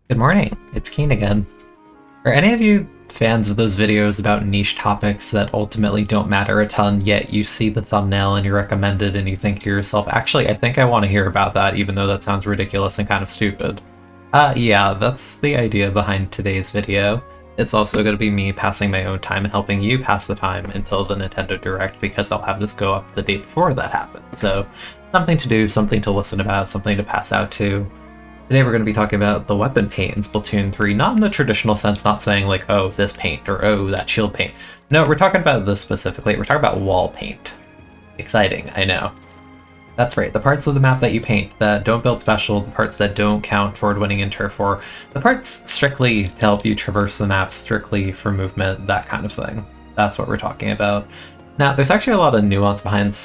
Good morning, it's Keen again. Are any of you fans of those videos about niche topics that ultimately don't matter a ton, yet you see the thumbnail and you're recommended and you think to yourself, actually, I think I want to hear about that, even though that sounds ridiculous and kind of stupid? Yeah, that's the idea behind today's video. It's also going to be me passing my own time and helping you pass the time until the Nintendo Direct, because I'll have this go up the day before that happens. So, something to do, something to listen about, something to pass out to. Today we're going to be talking about the weapon paint in Splatoon 3, not in the traditional sense, not saying like, oh, this paint, or oh, that shield paint. No, we're talking about this specifically. We're talking about wall paint. Exciting, I know. That's right, the parts of the map that you paint that don't build special, the parts that don't count toward winning in Turf War, the parts strictly to help you traverse the map, strictly for movement, that kind of thing. That's what we're talking about. Now, there's actually a lot of nuance behind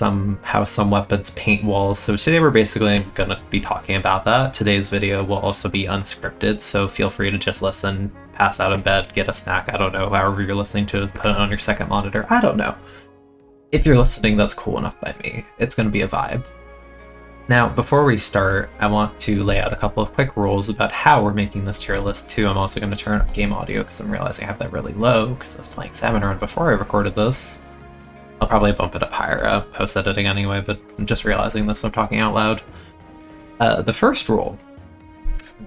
how some weapons paint walls, so today we're basically going to be talking about that. Today's video will also be unscripted, so feel free to just listen, pass out in bed, get a snack, I don't know, however you're listening to it, put it on your second monitor, I don't know. If you're listening, that's cool enough by me. It's going to be a vibe. Now, before we start, I want to lay out a couple of quick rules about how we're making this tier list too. I'm also going to turn up game audio because I'm realizing I have that really low because I was playing Salmon Run before I recorded this. I'll probably bump it up higher post-editing anyway, but I'm just realizing this, I'm talking out loud. The first rule.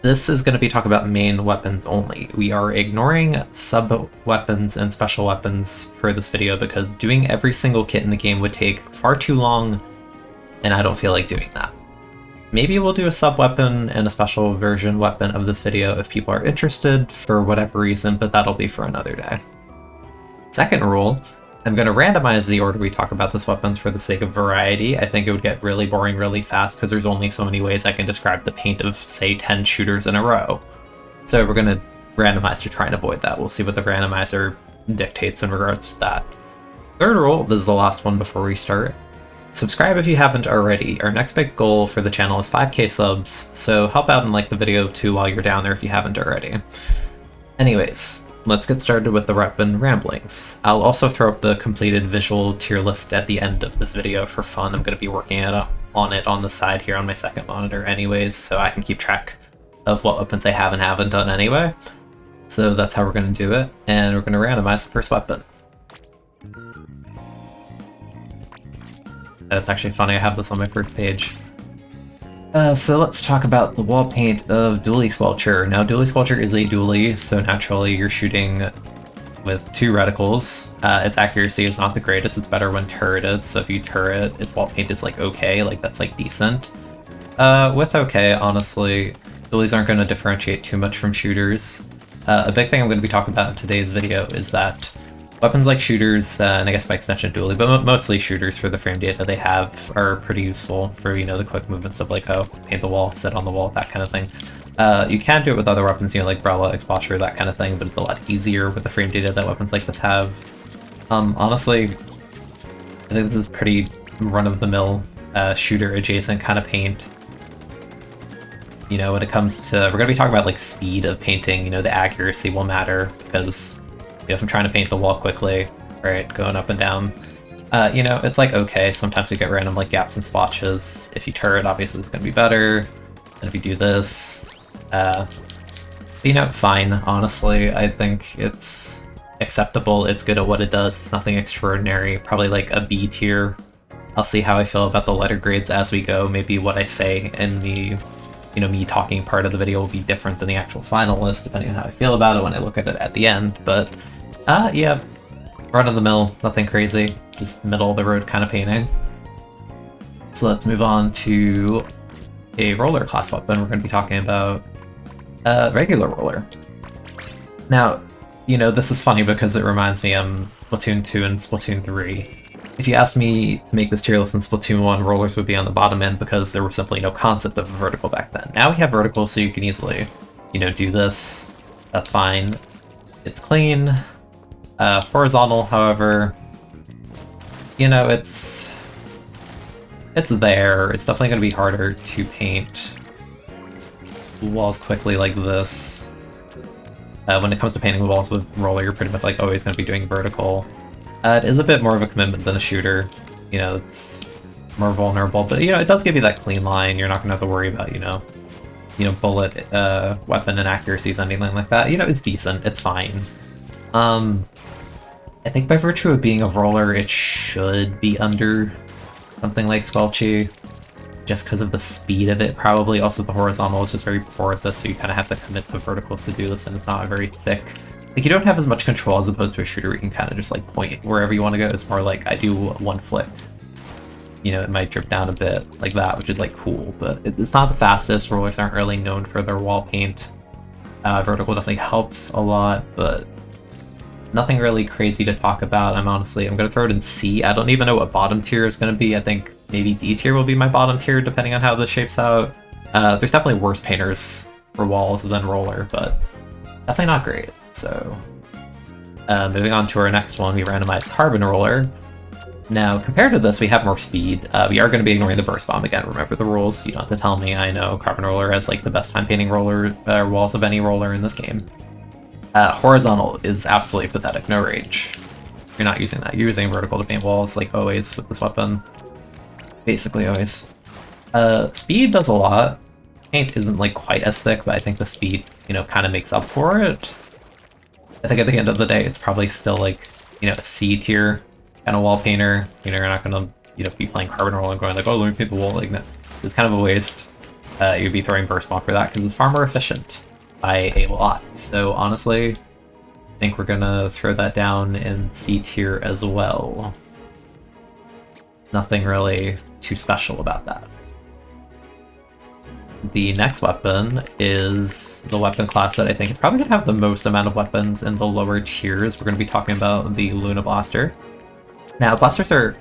This is going to be talking about main weapons only. We are ignoring sub-weapons and special weapons for this video because doing every single kit in the game would take far too long, and I don't feel like doing that. Maybe we'll do a sub-weapon and a special version weapon of this video if people are interested for whatever reason, but that'll be for another day. Second rule. I'm going to randomize the order we talk about these weapons for the sake of variety. I think it would get really boring really fast because there's only so many ways I can describe the paint of, say, 10 shooters in a row. So we're going to randomize to try and avoid that. We'll see what the randomizer dictates in regards to that. Third rule, this is the last one before we start. Subscribe if you haven't already. Our next big goal for the channel is 5k subs, so help out and like the video too while you're down there if you haven't already. Anyways. Let's get started with the weapon ramblings. I'll also throw up the completed visual tier list at the end of this video for fun. I'm going to be working on it on the side here on my second monitor anyways, so I can keep track of what weapons I have and haven't done anyway. So that's how we're going to do it, and we're going to randomize the first weapon. It's actually funny, I have this on my first page. So let's talk about the wall paint of Duelie Squelcher. Now, Duelie Squelcher is a duelie, so naturally you're shooting with two reticles. Its accuracy is not the greatest, it's better when turreted, so if you turret, its wall paint is like okay, like that's like decent. With okay, honestly, duelies aren't going to differentiate too much from shooters. A big thing I'm going to be talking about in today's video is that weapons like shooters, and I guess by extension duelie, but mostly shooters for the frame data they have are pretty useful for, you know, the quick movements of like, oh, paint the wall, sit on the wall, that kind of thing. You can do it with other weapons, you know, like Brella, Exposure, that kind of thing, but it's a lot easier with the frame data that weapons like this have. Honestly, I think this is pretty run-of-the-mill shooter-adjacent kind of paint. You know, when it comes to, we're going to be talking about like speed of painting, you know, the accuracy will matter because if I'm trying to paint the wall quickly, right, going up and down, you know, it's like okay, sometimes we get random like gaps and splotches. If you turret, obviously it's going to be better, and if you do this, you know, fine, honestly. I think it's acceptable, it's good at what it does, it's nothing extraordinary, probably like a B tier. I'll see how I feel about the letter grades as we go. Maybe what I say in the, you know, me talking part of the video will be different than the actual final list, depending on how I feel about it when I look at it at the end, but yeah, run-of-the-mill, nothing crazy, just middle-of-the-road kind of painting. So let's move on to a roller class weapon. We're going to be talking about regular roller. Now, you know, this is funny because it reminds me of Splatoon 2 and Splatoon 3. If you asked me to make this tier list in Splatoon 1, rollers would be on the bottom end because there was simply no concept of a vertical back then. Now we have vertical, so you can easily, you know, do this. That's fine. It's clean. Horizontal, however, you know, it's there. It's definitely going to be harder to paint walls quickly like this. When it comes to painting walls with roller, you're pretty much like always going to be doing vertical. It is a bit more of a commitment than a shooter. You know, it's more vulnerable, but you know, it does give you that clean line. You're not going to have to worry about, you know, bullet weapon and accuracies, anything like that. It's decent. It's fine. I think by virtue of being a roller, it should be under something like Squelchy, just because of the speed of it, probably. Also, the horizontal is just very poor at this, so you kind of have to commit the verticals to do this, and it's not very thick. Like, you don't have as much control as opposed to a shooter where you can kind of just, like, point wherever you want to go. It's more like, I do one flick. It might drip down a bit like that, which is, like, cool, but it's not the fastest. Rollers aren't really known for their wall paint. Vertical definitely helps a lot, but nothing really crazy to talk about. I'm going to throw it in C. I don't even know what bottom tier is going to be. I think maybe D tier will be my bottom tier, depending on how this shapes out. There's definitely worse painters for walls than roller, but definitely not great. So, moving on to our next one, we randomized Carbon Roller. Now, compared to this, we have more speed. We are going to be ignoring the Burst Bomb again. Remember the rules. You don't have to tell me. I know Carbon Roller has like the best time painting roller walls of any roller in this game. Horizontal is absolutely pathetic. No range. You're not using that. You're using vertical to paint walls, like always with this weapon. Basically always. Speed does a lot. Paint isn't like quite as thick, but I think the speed, kind of makes up for it. I think at the end of the day, it's probably still like, a C tier kind of wall painter. You're not gonna, be playing Carbon Roll and going like, oh, let me paint the wall. Like, no. It's kind of a waste. You'd be throwing Burst Bomb for that because it's far more efficient by a lot. So honestly, I think we're gonna throw that down in C tier as well. Nothing really too special about that. The next weapon is the weapon class that I think is probably going to have the most amount of weapons in the lower tiers. We're going to be talking about the Luna Blaster. Now, blasters are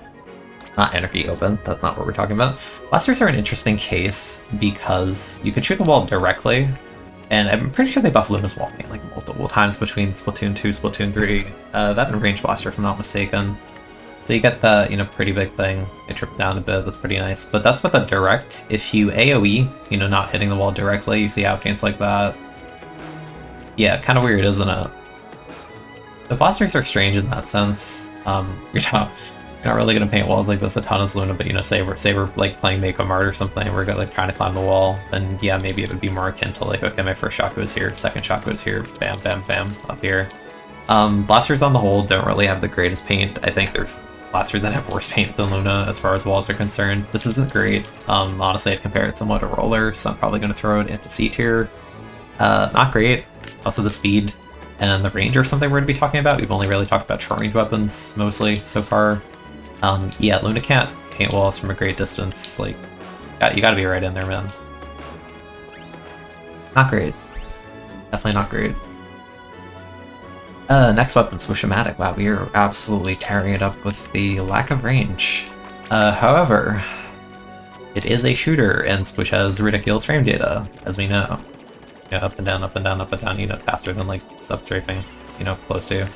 not energy open. That's not what we're talking about. Blasters are an interesting case because you can shoot the wall directly, and I'm pretty sure they buff Luna's wall paint like multiple times between Splatoon 2, Splatoon 3. That and Range Blaster, if I'm not mistaken. So you get that, pretty big thing. It trips down a bit, that's pretty nice. But that's with a direct. If you AoE, not hitting the wall directly, you see how paints like that. Yeah, kind of weird, isn't it? The blasters are strange in that sense. You're not really gonna paint walls like this a ton as Luna, but say we're like playing Make a Mart or something, we're like trying to climb the wall, then yeah, maybe it would be more akin to like, okay, my first shot goes here, second shot goes here, bam, bam, bam, up here. Blasters on the whole don't really have the greatest paint. I think there's blasters that have worse paint than Luna as far as walls are concerned. This isn't great. Honestly, I'd compare it somewhat to Roller, so I'm probably going to throw it into C tier. Not great. Also the speed and the range are something we're going to be talking about. We've only really talked about short range weapons mostly so far. Yeah, Luna can't paint walls from a great distance. Like, you gotta be right in there, man. Not great. Definitely not great. Next weapon, Swoosh-O-Matic. Wow, we are absolutely tearing it up with the lack of range. However, it is a shooter, and Swoosh has ridiculous frame data, as we know. Up and down, up and down, up and down, faster than, like, sub-strafing, close to.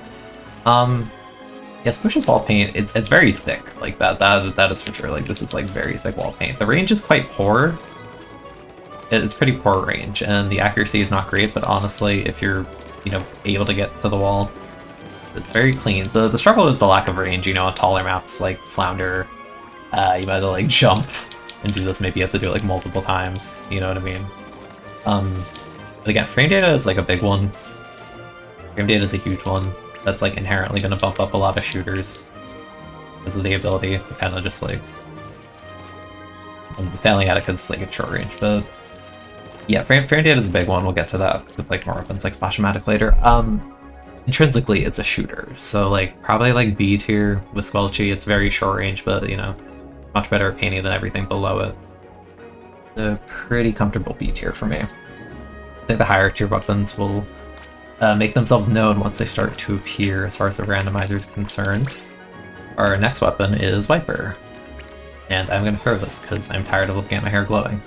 Yeah, Swoosh's wall paint, it's very thick, like, that is for sure, like, this is, like, very thick wall paint. The range is quite poor. It's pretty poor range, and the accuracy is not great, but honestly, if you're able to get to the wall, it's very clean. The struggle is the lack of range, on taller maps like Flounder. You might have to like jump and do this, maybe you have to do it like multiple times, you know what I mean? But again, frame data is like a big one. Frame data is a huge one. That's like inherently going to bump up a lot of shooters because of the ability to kind of just like... I'm failing at it because it's like a short range, but... Yeah, frame data is a big one. We'll get to that with like more weapons like Splash-O-Matic later. Intrinsically, it's a shooter, so like probably like B tier with Squelchy. It's very short range, but much better at painting than everything below it. A pretty comfortable B tier for me. I think the higher tier weapons will make themselves known once they start to appear as far as the randomizer is concerned. Our next weapon is Viper, and I'm gonna throw this because I'm tired of looking at my hair glowing.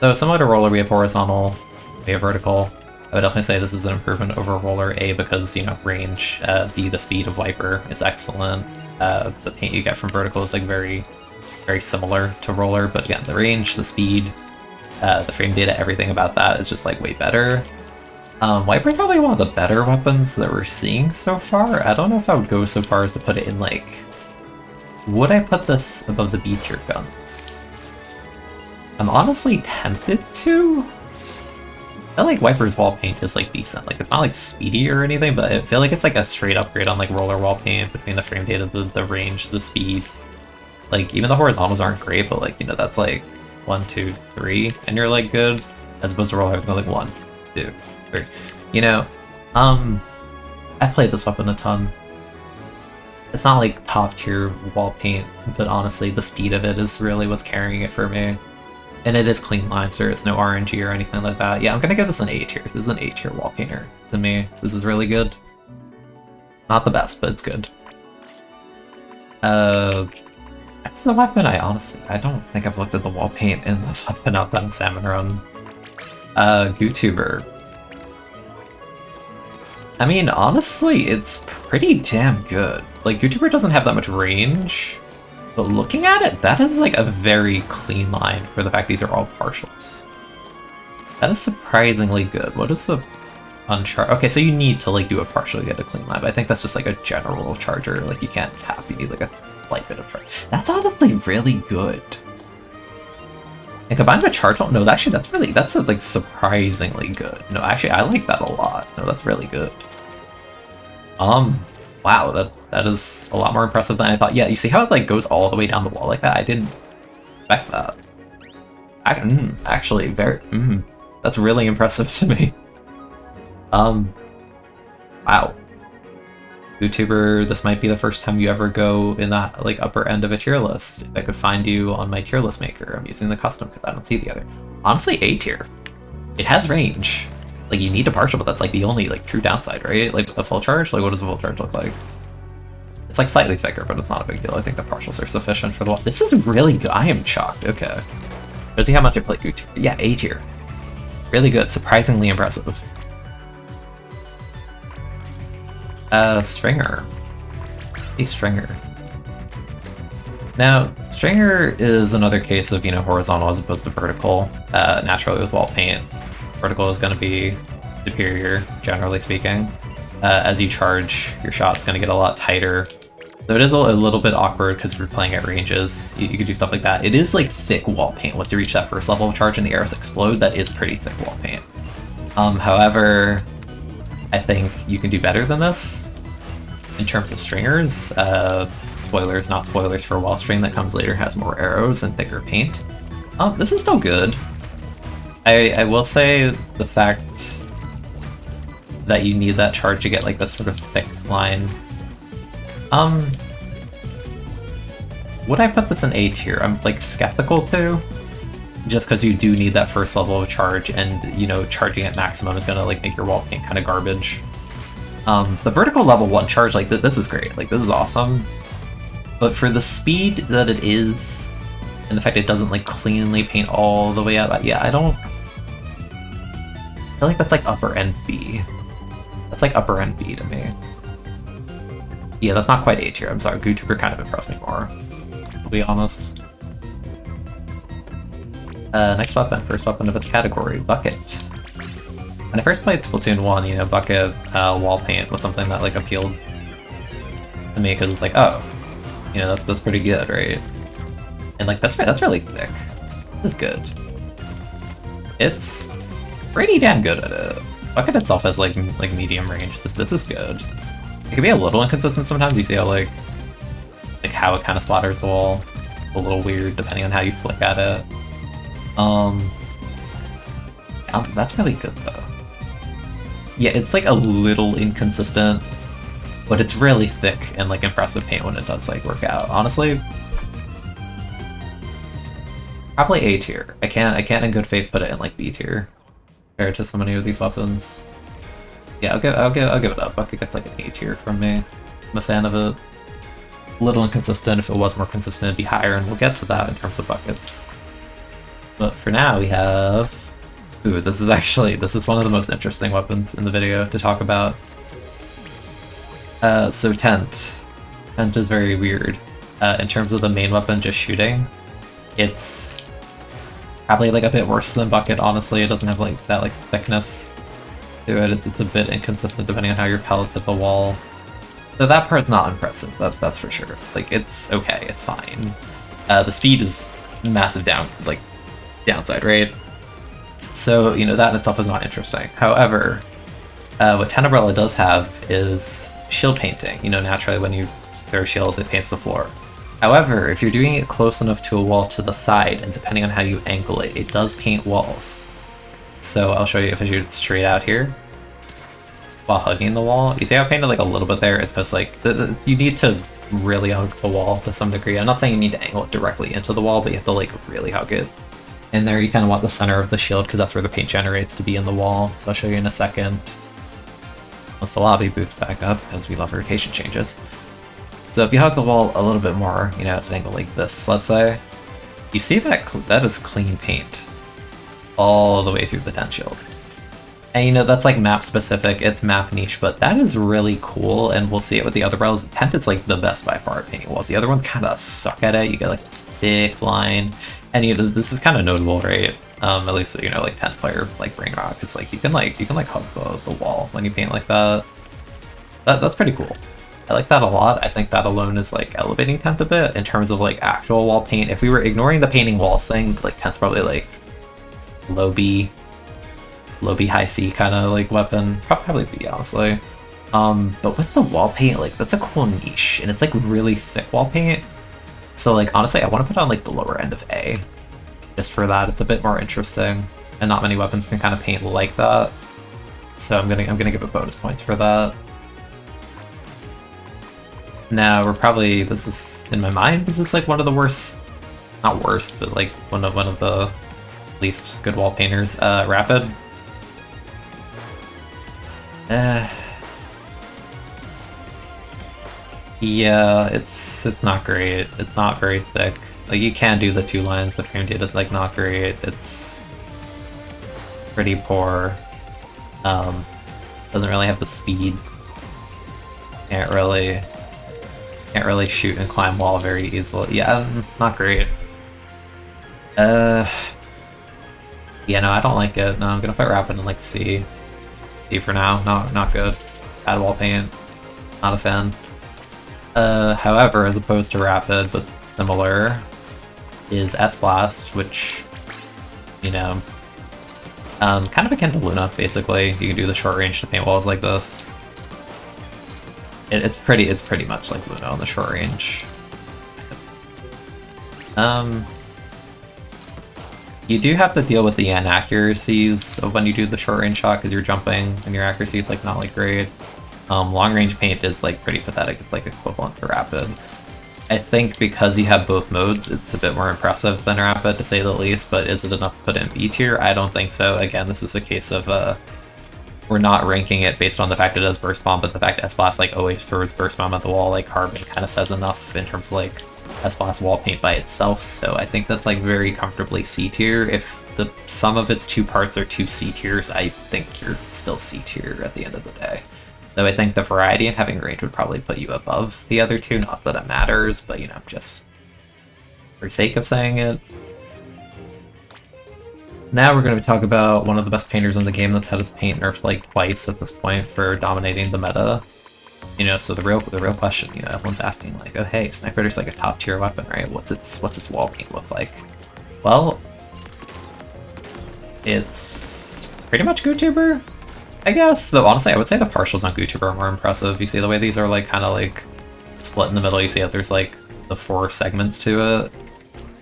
So similar to Roller, we have horizontal, we have vertical. I would definitely say this is an improvement over Roller, A, because, range, B, the speed of Viper is excellent. The paint you get from vertical is, like, very, very similar to Roller, but again, the range, the speed, the frame data, everything about that is just, like, way better. Viper is probably one of the better weapons that we're seeing so far. I don't know if I would go so far as to put it in, like... Would I put this above the B tier guns? I'm honestly tempted to. I feel like Wiper's wall paint is like decent. Like it's not like speedy or anything, but I feel like it's like a straight upgrade on like roller wall paint between the frame data, the range, the speed. Like even the horizontals aren't great, but like, you know, that's like 1, 2, 3, and you're like good, as opposed to roll everything like 1, 2, 3. You know, I've played this weapon a ton. It's not like top tier wall paint, but honestly, the speed of it is really what's carrying it for me. And it is clean lines, there is no RNG or anything like that. Yeah, I'm gonna give this an A tier. This is an A tier wall painter to me. This is really good. Not the best, but it's good. It's a weapon I don't think I've looked at the wall paint in this weapon outside of Salmon Run. GooTuber. I mean, honestly, it's pretty damn good. Like, GooTuber doesn't have that much range, but looking at it, that is like a very clean line for the fact these are all partials. That is surprisingly good. What is the uncharge? Okay, so you need to like do a partial to get a clean line, but I think that's just like a general charger. Like you can't tap, you need like a slight bit of charge. That's honestly really good. And combined with charge, no, actually that's like surprisingly good. No, actually I like that a lot. No, that's really good. Wow, that is a lot more impressive than I thought. Yeah, you see how it like goes all the way down the wall like that? I didn't expect that. Actually, that's really impressive to me. Wow. YouTuber, this might be the first time you ever go in the like upper end of a tier list. I could find you on my tier list maker. I'm using the custom because I don't see the other. Honestly, A tier. It has range. Like you need a partial, but that's like the only like true downside, right? Like a full charge, like what does a full charge look like? It's like slightly thicker, but it's not a big deal. I think the partials are sufficient for the wall. This is really good. I am shocked. Okay. Shows you how much I play YouTuber. Yeah, A tier. Really good. Surprisingly impressive. Stringer. A Stringer. Now, Stringer is another case of, you know, horizontal as opposed to vertical. Naturally with wall paint, vertical is going to be superior, generally speaking. As you charge, your shot's going to get a lot tighter. So it is a little bit awkward because we're playing at ranges. You could do stuff like that. It is like thick wall paint. Once you reach that first level of charge and the arrows explode, that is pretty thick wall paint. However, I think you can do better than this in terms of stringers. Spoilers, not spoilers for wall string that comes later, has more arrows and thicker paint. This is still good. I will say the fact that you need that charge to get like that sort of thick line. Would I put this in A tier? I'm like skeptical too. Just because you do need that first level of charge, and you know, charging at maximum is gonna like make your wall paint kind of garbage. The vertical level 1 charge, like this is great, like this is awesome. But for the speed that it is, and the fact it doesn't like cleanly paint all the way out, yeah, I feel like that's like upper end B. That's like upper end B to me. Yeah, that's not quite A tier. I'm sorry, GooTuber kind of impressed me more, to be honest. Next weapon, first weapon of its category, Bucket. When I first played Splatoon 1, you know, Bucket wall paint was something that like appealed to me because it's like, oh, you know, that's pretty good, right? And like that's really thick. This is good. It's pretty damn good at it. Bucket itself has like medium range. This is good. It can be a little inconsistent sometimes. You see how like how it kind of splatters the wall. A little weird depending on how you flick at it. That's really good though. Yeah, it's like a little inconsistent, but it's really thick and like impressive paint when it does like work out. Honestly, probably A tier. I can't in good faith put it in like B tier compared to so many of these weapons. Yeah, I'll give it up. Bucket gets like an A tier from me. I'm a fan of it. A little inconsistent. If it was more consistent, it'd be higher, and we'll get to that in terms of buckets. But for now, we have... Ooh, this is one of the most interesting weapons in the video to talk about. So Tent. Tent is very weird. In terms of the main weapon, just shooting, it's probably like a bit worse than Bucket, honestly. It doesn't have like that like thickness to it. It's a bit inconsistent depending on how your pellets hit the wall. So that part's not impressive, that's for sure. Like, it's okay, it's fine. The speed is massive downside, right? So, you know, that in itself is not interesting. However, what Tenebrella does have is shield painting. You know, naturally when you throw a shield, it paints the floor. However, if you're doing it close enough to a wall to the side, and depending on how you angle it, it does paint walls. So I'll show you if I shoot it straight out here, while hugging the wall. You see how I painted like a little bit there? It's because like, you need to really hug the wall to some degree. I'm not saying you need to angle it directly into the wall, but you have to like really hug it. And there you kind of want the center of the shield because that's where the paint generates to be in the wall. So I'll show you in a second. Once the lobby boots back up, because we love rotation changes. So if you hug the wall a little bit more, you know, at an angle like this, let's say, you see that that is clean paint all the way through the tent shield. And you know, that's like map specific, it's map niche, but that is really cool, and we'll see it with the other brawls. Tent is like the best by far at painting walls. The other ones kind of suck at it. You get like this thick line, and you know, this is kind of notable, right? At least, you know, like 10 player like Brain Rock, it's like you can like hug the wall when you paint like that. That's pretty cool. I like that a lot. I think that alone is like elevating Tent a bit in terms of like actual wall paint. If we were ignoring the painting walls thing, like Tent's probably like low B, high C kind of like weapon. Probably B, honestly. But with the wall paint, like that's a cool niche, and it's like really thick wall paint. So like honestly, I want to put on like the lower end of A, just for that. It's a bit more interesting, and not many weapons can kind of paint like that. So I'm gonna give it bonus points for that. Now we're probably, this is in my mind, this is like one of the worst, not worst, but like one of the least good wall painters. Rapid. Yeah, it's not great. It's not very thick. Like you can do the 2 lines. The frame data is like not great. It's pretty poor. Doesn't really have the speed. Can't really shoot and climb wall very easily. Yeah, not great. Yeah, no, I don't like it. No, I'm gonna put Rapid in like C. C for now. Not good. Bad wall paint. Not a fan. However, as opposed to Rapid, but similar, is S-Blast, which, you know, kind of akin to Luna, basically. You can do the short range to paint walls like this. It's pretty much like Luna on the short range. You do have to deal with the inaccuracies of when you do the short range shot because you're jumping and your accuracy is like not like great. Long range paint is like pretty pathetic. It's like equivalent to Rapid. I think because you have both modes, it's a bit more impressive than Rapid to say the least. But is it enough to put in B tier? I don't think so. Again, this is a case of we're not ranking it based on the fact it does burst bomb, but the fact S-Blast like always throws burst bomb at the wall, like Carbon kind of says enough in terms of like S-Blast wall paint by itself. So I think that's like very comfortably C tier. If the sum of its 2 parts are 2 C tiers, I think you're still C tier at the end of the day. Though I think the variety and having range would probably put you above the other 2. Not that it matters, but you know, just for sake of saying it. Now we're going to talk about one of the best painters in the game that's had its paint nerfed like twice at this point for dominating the meta. You know, so the real question, you know, everyone's asking like, oh hey, Sniper's like a top tier weapon, right? What's its wall paint look like? Well, it's pretty much GooTuber, I guess. Though honestly, I would say the partials on GooTuber are more impressive. You see the way these are like kind of like split in the middle. You see that there's like the 4 segments to it.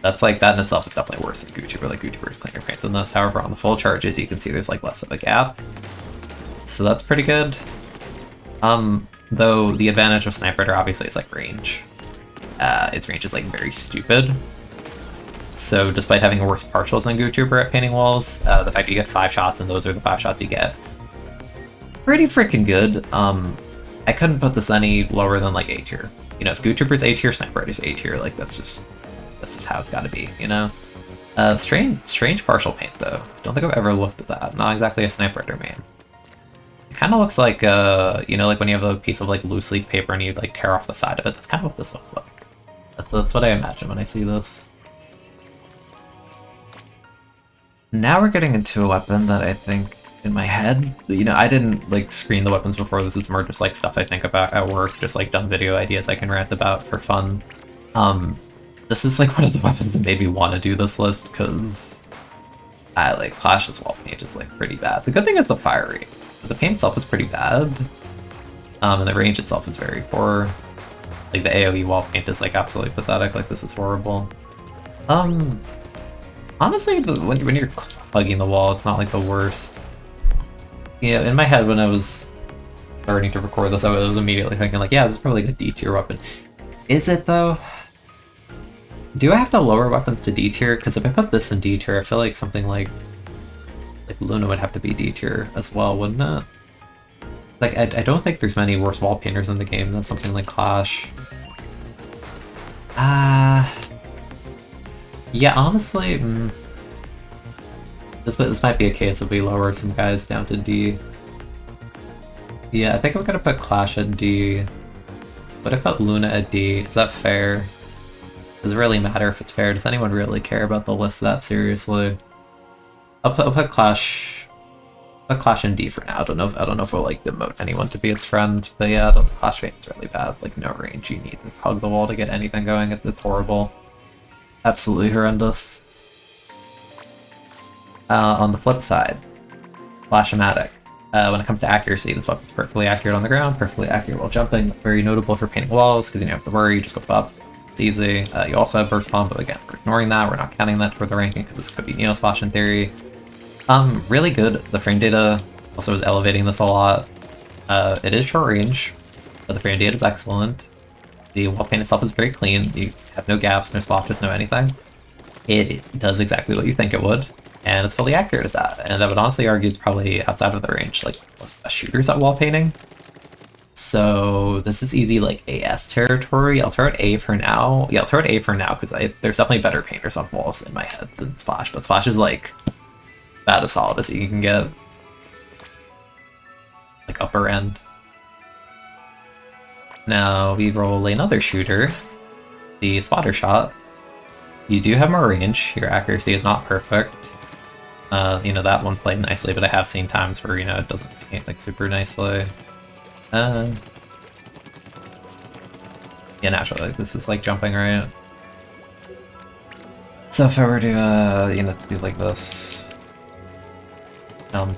That's like, that in itself is definitely worse than GooTuber. Like GooTuber is cleaner paint than this. However, on the full charges, you can see there's like less of a gap. So that's pretty good. Though the advantage of Sniper obviously is like range. Its range is like very stupid. So despite having worse partials than GooTuber at painting walls, the fact you get 5 shots and those are the 5 shots you get, pretty freaking good. I couldn't put this any lower than like A tier. You know, if GooTuber's A tier, Sniper is A tier. Like that's just how it's got to be, you know? Strange partial paint, though. Don't think I've ever looked at that. Not exactly a Sniper main. It kind of looks like, you know, like when you have a piece of like loose leaf paper and you like tear off the side of it. That's kind of what this looks like. That's what I imagine when I see this. Now we're getting into a weapon that I think, in my head, you know, I didn't like screen the weapons before. This is more just like stuff I think about at work, just like dumb video ideas I can rant about for fun. This is like one of the weapons that made me want to do this list, because I like Clash's wall paint is like pretty bad. The good thing is the fire rate. The paint itself is pretty bad. And the range itself is very poor. Like the AoE wall paint is like absolutely pathetic, like this is horrible. Honestly, when you're plugging the wall, it's not like the worst. Yeah, in my head when I was starting to record this, I was immediately thinking like, yeah, this is probably like a D tier weapon. Is it though? Do I have to lower weapons to D tier? Because if I put this in D tier, I feel like something like Luna would have to be D tier as well, wouldn't it? Like, I don't think there's many worse wall painters in the game than something like Clash. Yeah, honestly, this might be a case of we lower some guys down to D. Yeah, I think I'm gonna put Clash at D. What if I put Luna at D? Is that fair? Does it really matter if it's fair? Does anyone really care about the list that seriously? I'll put Clash. Put Clash in D for now. I don't know if we'll like demote anyone to be its friend, but yeah, the Clash paint's really bad. Like no range, you need to hug the wall to get anything going. It's horrible. Absolutely horrendous. On the flip side, Flash-O-Matic. When it comes to accuracy, this weapon's perfectly accurate on the ground, perfectly accurate while jumping. That's very notable for painting walls, because you don't have to worry, you just go up. It's easy. You also have burst bomb, but again, we're ignoring that. We're not counting that toward the ranking, because this could be Neo Splash in theory. Really good. The frame data also is elevating this a lot. It is short range, but the frame data is excellent. The wall paint itself is very clean. You have no gaps, no splotches, no anything. It does exactly what you think it would, and it's fully accurate at that. And I would honestly argue it's probably outside of the range, like a shooter's at wall painting. So this is easy, like AS territory. I'll throw it A for now. Yeah, I'll throw it A for now because there's definitely better painters on walls in my head than Splash, but Splash is like about as solid as you can get. Like upper end. Now we roll another shooter, the spotter shot. You do have more range. Your accuracy is not perfect. You know, that one played nicely, but I have seen times where, you know, it doesn't paint like super nicely. Yeah, naturally, like, this is like jumping, right? So if I were to, you know, do like this, yeah,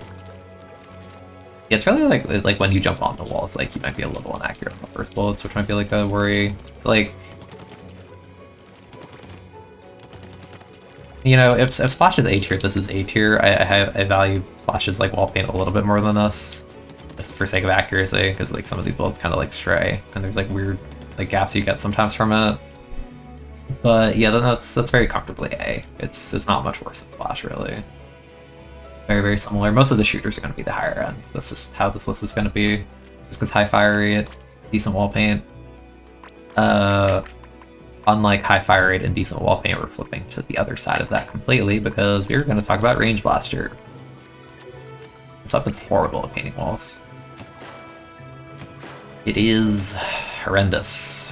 it's really like when you jump on the wall, it's like you might be a little inaccurate on the first bullets, which might be like a worry. It's like, you know, if Splash is A tier, this is A tier. I value Splash's like wall paint a little bit more than this, just for sake of accuracy, because like some of these bullets kind of like stray, and there's like weird like gaps you get sometimes from it. But yeah, then that's very comfortably A. It's not much worse than Splash, really. Very, very similar. Most of the shooters are going to be the higher end. That's just how this list is going to be. Just because high fire rate, decent wall paint. Unlike high fire rate and decent wall paint, we're flipping to the other side of that completely because we're going to talk about Range Blaster. This weapon's horrible at painting walls. It is horrendous.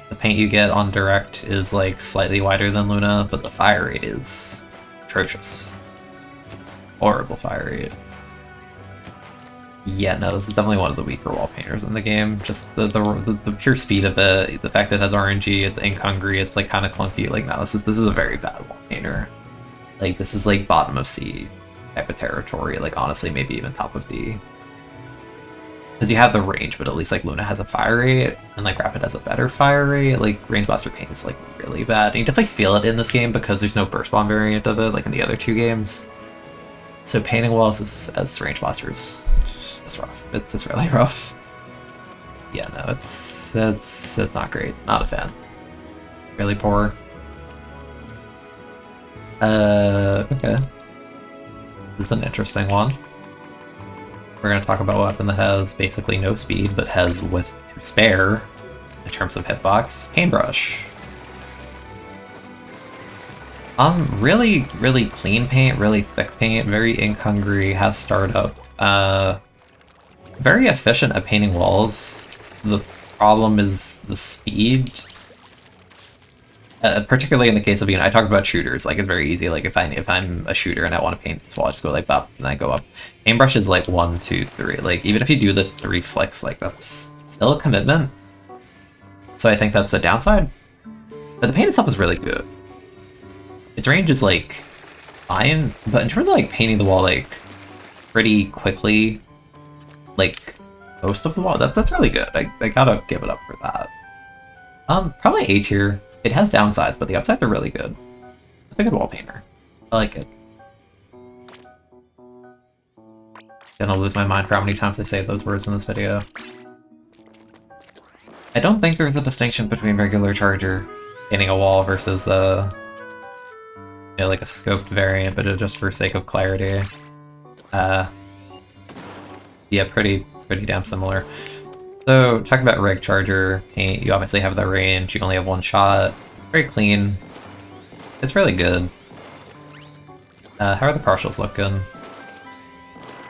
The paint you get on direct is like slightly wider than Luna, but the fire rate is atrocious. Horrible fire rate. Yeah, no, this is definitely one of the weaker wall painters in the game. Just the pure speed of it, the fact that it has RNG, it's ink hungry, it's like kind of clunky. Like, no, this is a very bad wall painter. Like, this is like bottom of C type of territory. Like, honestly, maybe even top of D. Because you have the range, but at least like Luna has a fire rate, and like Rapid has a better fire rate. Like, Range Blaster paint is like really bad. And you definitely feel it in this game because there's no burst bomb variant of it, like in the other two games. So painting walls as Range Blasters, it's rough. It's really rough. Yeah, no, it's not great. Not a fan. Really poor. Okay. This is an interesting one. We're gonna talk about a weapon that has basically no speed, but has width to spare in terms of hitbox. Paintbrush. Really, really clean paint, really thick paint, very ink hungry, has startup. Very efficient at painting walls. The problem is the speed. Particularly in the case of, you know, I talk about shooters, like it's very easy. Like if I'm a shooter and I want to paint this wall, I just go like bop and I go up. Paintbrush is like 1, 2, 3. Like even if you do the 3 flicks, like that's still a commitment. So I think that's the downside. But the paint itself is really good. Its range is like fine, but in terms of like painting the wall like pretty quickly, like most of the wall, that's really good. I gotta give it up for that. Probably A tier. It has downsides, but the upsides are really good. It's a good wall painter. I like it. Gonna lose my mind for how many times I say those words in this video. I don't think there's a distinction between regular charger painting a wall versus like a scoped variant, but just for sake of clarity. Yeah, pretty damn similar. So, talking about reg charger paint, you obviously have the range, you only have one shot. Very clean. It's really good. How are the partials looking?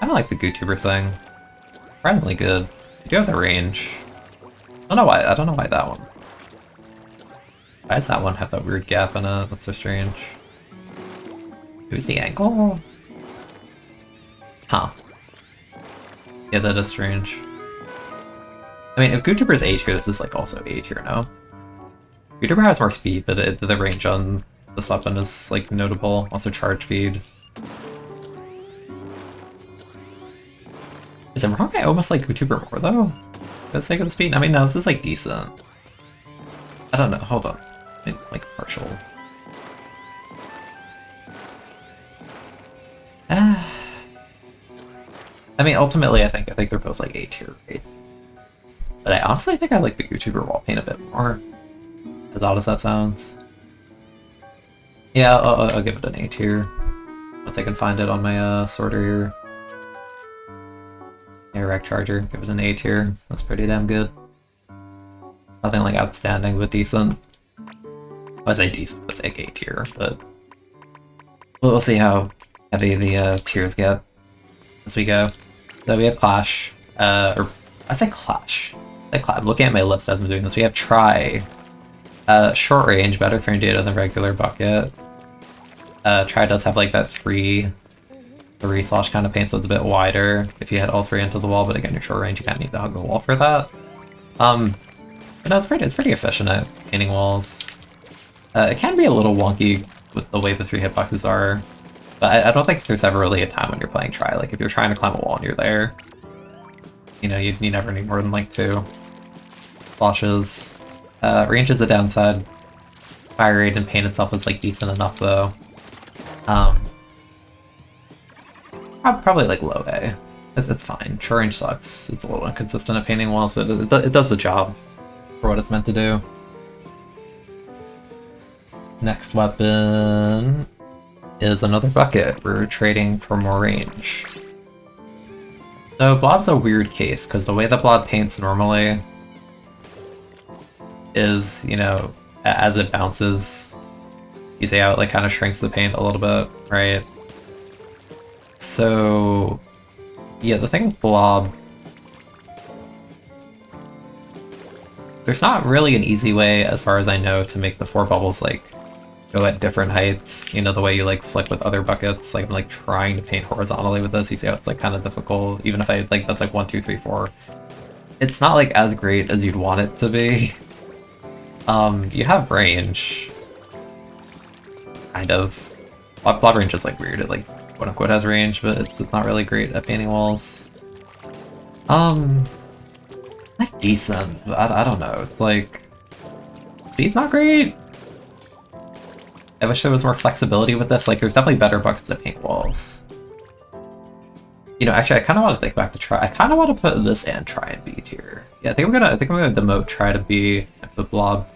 I don't like the GooTuber thing. Surprisingly good. You do have the range. I don't know why that one. Why does that one have that weird gap in it? That's so strange. Who's the angle? Huh. Yeah, that is strange. I mean, if GooTuber is A tier, this is like also A tier, no? GooTuber has more speed, but the range on this weapon is like notable. Also charge speed. Is it wrong? I almost like GooTuber more though? For the sake of the speed? I mean, no, this is like decent. I don't know, hold on. Like partial. I mean, ultimately, I think they're both like A tier, right? But I honestly think I like the GooTuber wall paint a bit more. As odd as that sounds. Yeah, I'll give it an A tier. Once I can find it on my sorter here. Rec charger, give it an A tier. That's pretty damn good. Nothing like outstanding, but decent. Well, I say decent, that's like A tier, but we'll see how heavy the tiers get as we go. So we have Clash, or I say Clash. I'm looking at my list as I'm doing this. We have Try. Short range, better frame data than regular bucket. Try does have like that 3 slash kind of paint, so it's a bit wider if you hit all 3 into the wall, but again, your short range, you kind of need to hug the wall for that. But no, it's pretty efficient at painting walls. It can be a little wonky with the way the 3 hitboxes are, but I don't think there's ever really a time when you're playing Try. Like, if you're trying to climb a wall and you're there, you know, you never need more than like 2 flashes. Range is a downside. Fire rate and paint itself is like decent enough though. Probably like low A. It's fine. Short range sucks. It's a little inconsistent at painting walls, but it does the job for what it's meant to do. Next weapon is another bucket. We're trading for more range. So Blob's a weird case, because the way that Blob paints normally is, you know, as it bounces, you see how it like kind of shrinks the paint a little bit, right? So yeah, the thing with Blob, there's not really an easy way, as far as I know, to make the 4 bubbles like go at different heights. You know, the way you like flick with other buckets. Like I'm like trying to paint horizontally with this. You see how it's like kind of difficult, even if I like that's like 1, 2, 3, 4. It's not like as great as you'd want it to be. You have range, kind of. Blob range is like weird. It like quote unquote has range, but it's not really great at painting walls. Like decent, but I don't know. It's like speed's not great. I wish there was more flexibility with this. Like there's definitely better buckets at paint walls. You know, actually, I kind of want to think back to Try. I kind of want to put this and Try in B tier. Yeah, I think I'm gonna demote Try to B and put Blob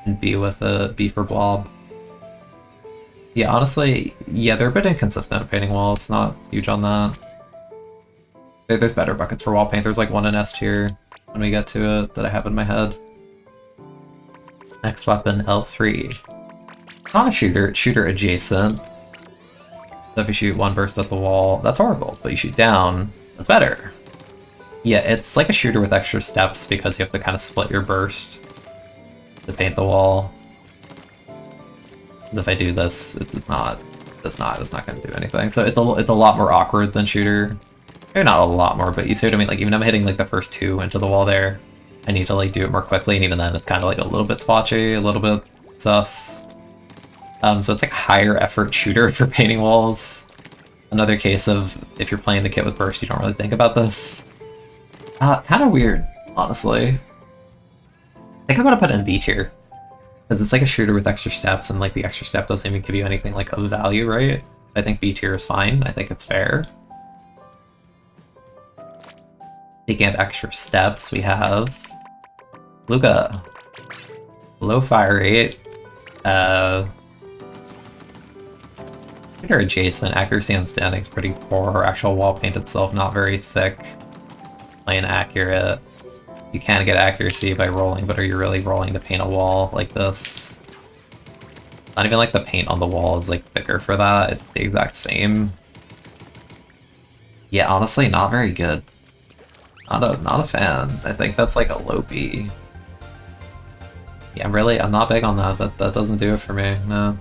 and B with a B for Blob. Yeah, honestly, yeah, they're a bit inconsistent at painting walls. Not huge on that. There's better buckets for wall paint. There's like one in S tier when we get to it that I have in my head. Next weapon, L3. Not a shooter, it's shooter adjacent. So if you shoot 1 burst at the wall, that's horrible, but you shoot down, that's better. Yeah, it's like a shooter with extra steps because you have to kind of split your burst to paint the wall. If I do this, it's not going to do anything. So it's a lot more awkward than shooter. Maybe not a lot more, but you see what I mean? Like even I'm hitting like the first 2 into the wall there, I need to like do it more quickly, and even then it's kind of like a little bit splotchy, a little bit sus. So it's like a higher effort shooter for painting walls. Another case of if you're playing the kit with burst, you don't really think about this. Kind of weird, honestly. I think I'm gonna put it in B tier. Because it's like a shooter with extra steps, and like the extra step doesn't even give you anything like of value, right? I think B tier is fine. I think it's fair. Speaking of extra steps, we have Luca. Low fire rate. Shooter adjacent. Accuracy on standing is pretty poor. Actual wall paint itself not very thick. Plain accurate. You can get accuracy by rolling, but are you really rolling to paint a wall like this? Not even like the paint on the wall is like thicker for that. It's the exact same. Yeah, honestly, not very good. Not a fan. I think that's like a low B. Yeah, I'm not big on that. That doesn't do it for me. No.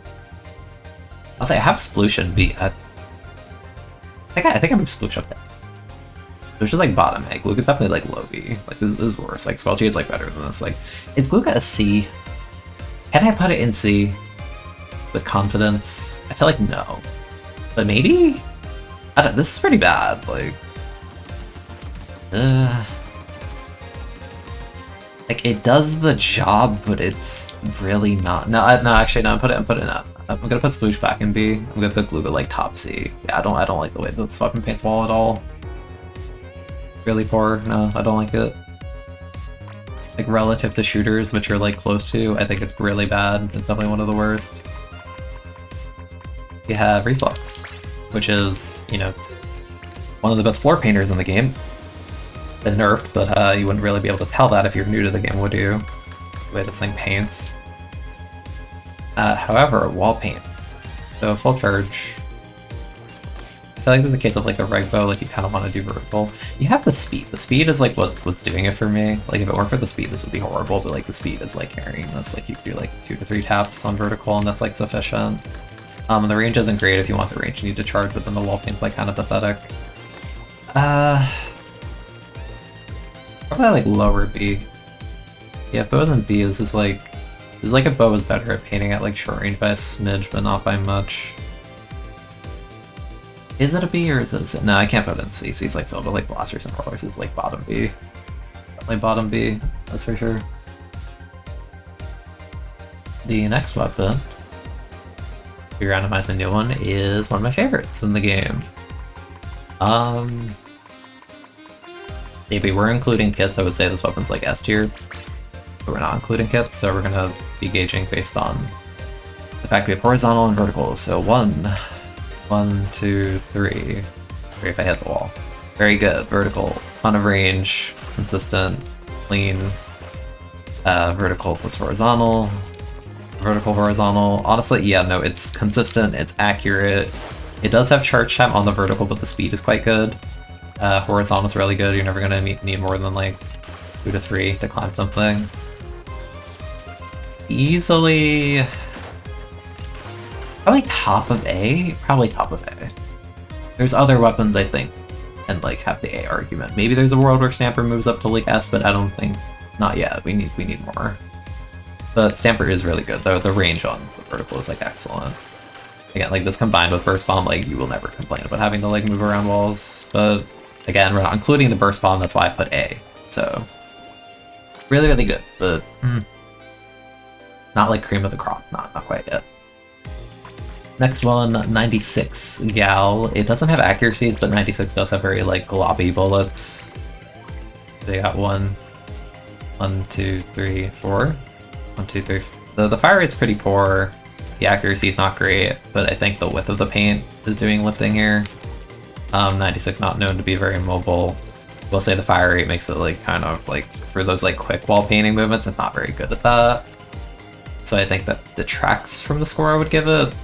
I'll say I have Splatoon B. I think I moved Sploosh up there. Sploosh is like bottom egg. Luca's definitely like low B. Like this is worse. Like Squelchy is like better than this. Like, is Luca a C? Can I put it in C with confidence? I feel like no. But maybe? I don't, this is pretty bad. Like it does the job, but it's really not. No, actually, no. I'm putting it up. I'm gonna put Sploosh back in B. I'm gonna put Luca like top C. Yeah, I don't like the way this weapon paints wall at all. Really poor. No, I don't like it. Like relative to shooters, which are like close to, I think it's really bad. It's definitely one of the worst. You have Reflux, which is, you know, one of the best floor painters in the game. Been nerfed, but you wouldn't really be able to tell that if you're new to the game, would you? The way this thing paints. However, wall paint. So full charge. I feel like there's a case of like a reg bow, like you kind of want to do vertical. You have the speed. The speed is like what's doing it for me. Like if it weren't for the speed, this would be horrible. But like the speed is like carrying this. Like you do like 2 to 3 taps on vertical, and that's like sufficient. The range isn't great. If you want the range, you need to charge, but then the wall paint's like kind of pathetic. Probably like lower B. Yeah, bows and B is like a bow is better at painting at like short range by a smidge, but not by much. Is it a B or is it a C? No, I can't put it in C. C's like filled with like blasters and rollers. Is like bottom B. Definitely bottom B, that's for sure. The next weapon, if you randomize a new one, is one of my favorites in the game. If we were including kits, I would say this weapon's like S tier. But we're not including kits, so we're gonna be gauging based on the fact we have horizontal and vertical. So 1, 2, 3. 3 if I hit the wall. Very good. Vertical, ton of range, consistent, clean. Vertical plus horizontal. Vertical, horizontal. Honestly, yeah, no, it's consistent, it's accurate. It does have charge time on the vertical, but the speed is quite good. Horizontal is really good. You're never gonna need more than like 2 to 3 to climb something. Easily, probably top of A. Probably top of A. There's other weapons I think, and like have the A argument. Maybe there's a world where Stamper moves up to like S, but I don't think. Not yet. We need more. But Stamper is really good though. The range on the vertical is like excellent. Again, like this combined with Burst Bomb, like you will never complain about having to like move around walls. But again, we're not including the Burst Bomb, that's why I put A. So really, really good, but not like cream of the crop. Not quite yet. Next one, 96 Gal. It doesn't have accuracies, but 96 does have very like globby bullets. They got 1, 2, 3, 4. 1, 2, 3. The fire rate's pretty poor. The accuracy is not great, but I think the width of the paint is doing lifting here. 96 not known to be very mobile. We'll say the fire rate makes it like kind of like for those like quick wall painting movements, it's not very good at that. So I think that detracts from the score I would give it.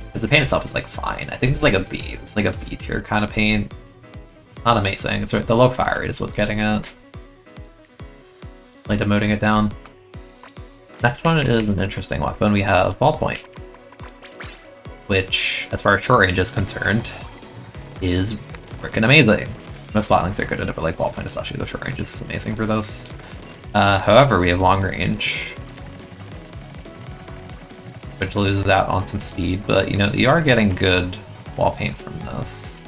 Because the paint itself is like fine. I think it's like a B. It's like a B tier kind of paint. Not amazing. It's the low fire rate is what's getting it. Like demoting it down. Next one is an interesting weapon. We have Ballpoint, which, as far as short range is concerned, is freaking amazing. Most Flatlings are good at it, but like Ballpoint, especially the short range, is amazing for those. However, we have long range. which loses out on some speed, but you know, you are getting good wall paint from this.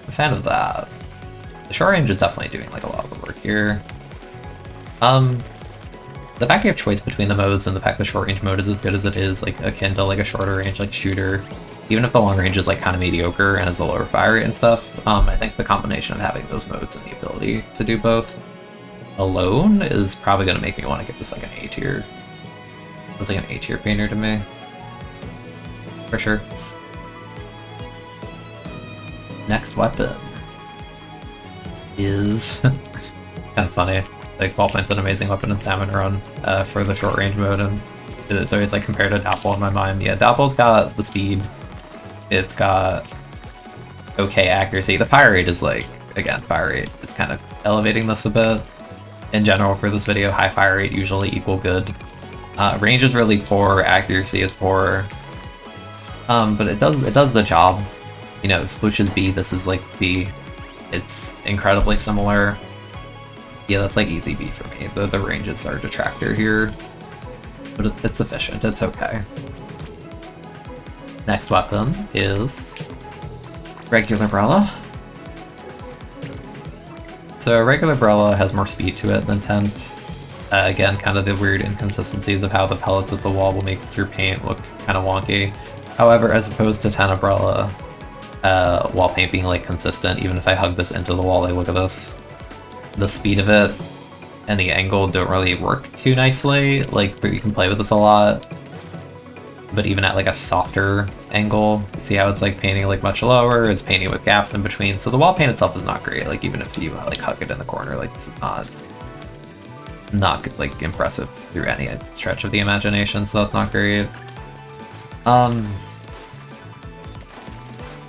I'm a fan of that. The short range is definitely doing like a lot of the work here. The fact you have choice between the modes and the fact the short range mode is as good as it is, like akin to like a shorter range like shooter, even if the long range is like kind of mediocre and has a lower fire rate and stuff, I think the combination of having those modes and the ability to do both alone is probably going to make me want to give this like an A tier. It's like an A tier painter to me, for sure. Next weapon is kind of funny. Like, Ballpoint's an amazing weapon in Salmon Run for the short range mode, and it's always like compared to Dapple in my mind. Yeah, Dapple's got the speed, it's got okay accuracy. The fire rate is like, again, fire rate is kind of elevating this a bit. In general for this video, high fire rate usually equal good. Range is really poor, accuracy is poor, but it does the job. You know, Sploosh's B, this is like B. It's incredibly similar. Yeah, that's like easy B for me. The ranges are a detractor here, but it's efficient, it's okay. Next weapon is regular Brella. So regular Brella has more speed to it than Tent. Again, kind of the weird inconsistencies of how the pellets of the wall will make your paint look kind of wonky. However, as opposed to Tent Umbrella, wall paint being like consistent, even if I hug this into the wall, like look at this. The speed of it and the angle don't really work too nicely. Like, you can play with this a lot, but even at like a softer angle, you see how it's like painting like much lower, it's painting with gaps in between, so the wall paint itself is not great. Like, even if you like hug it in the corner, like this is not like impressive through any stretch of the imagination, so that's not great.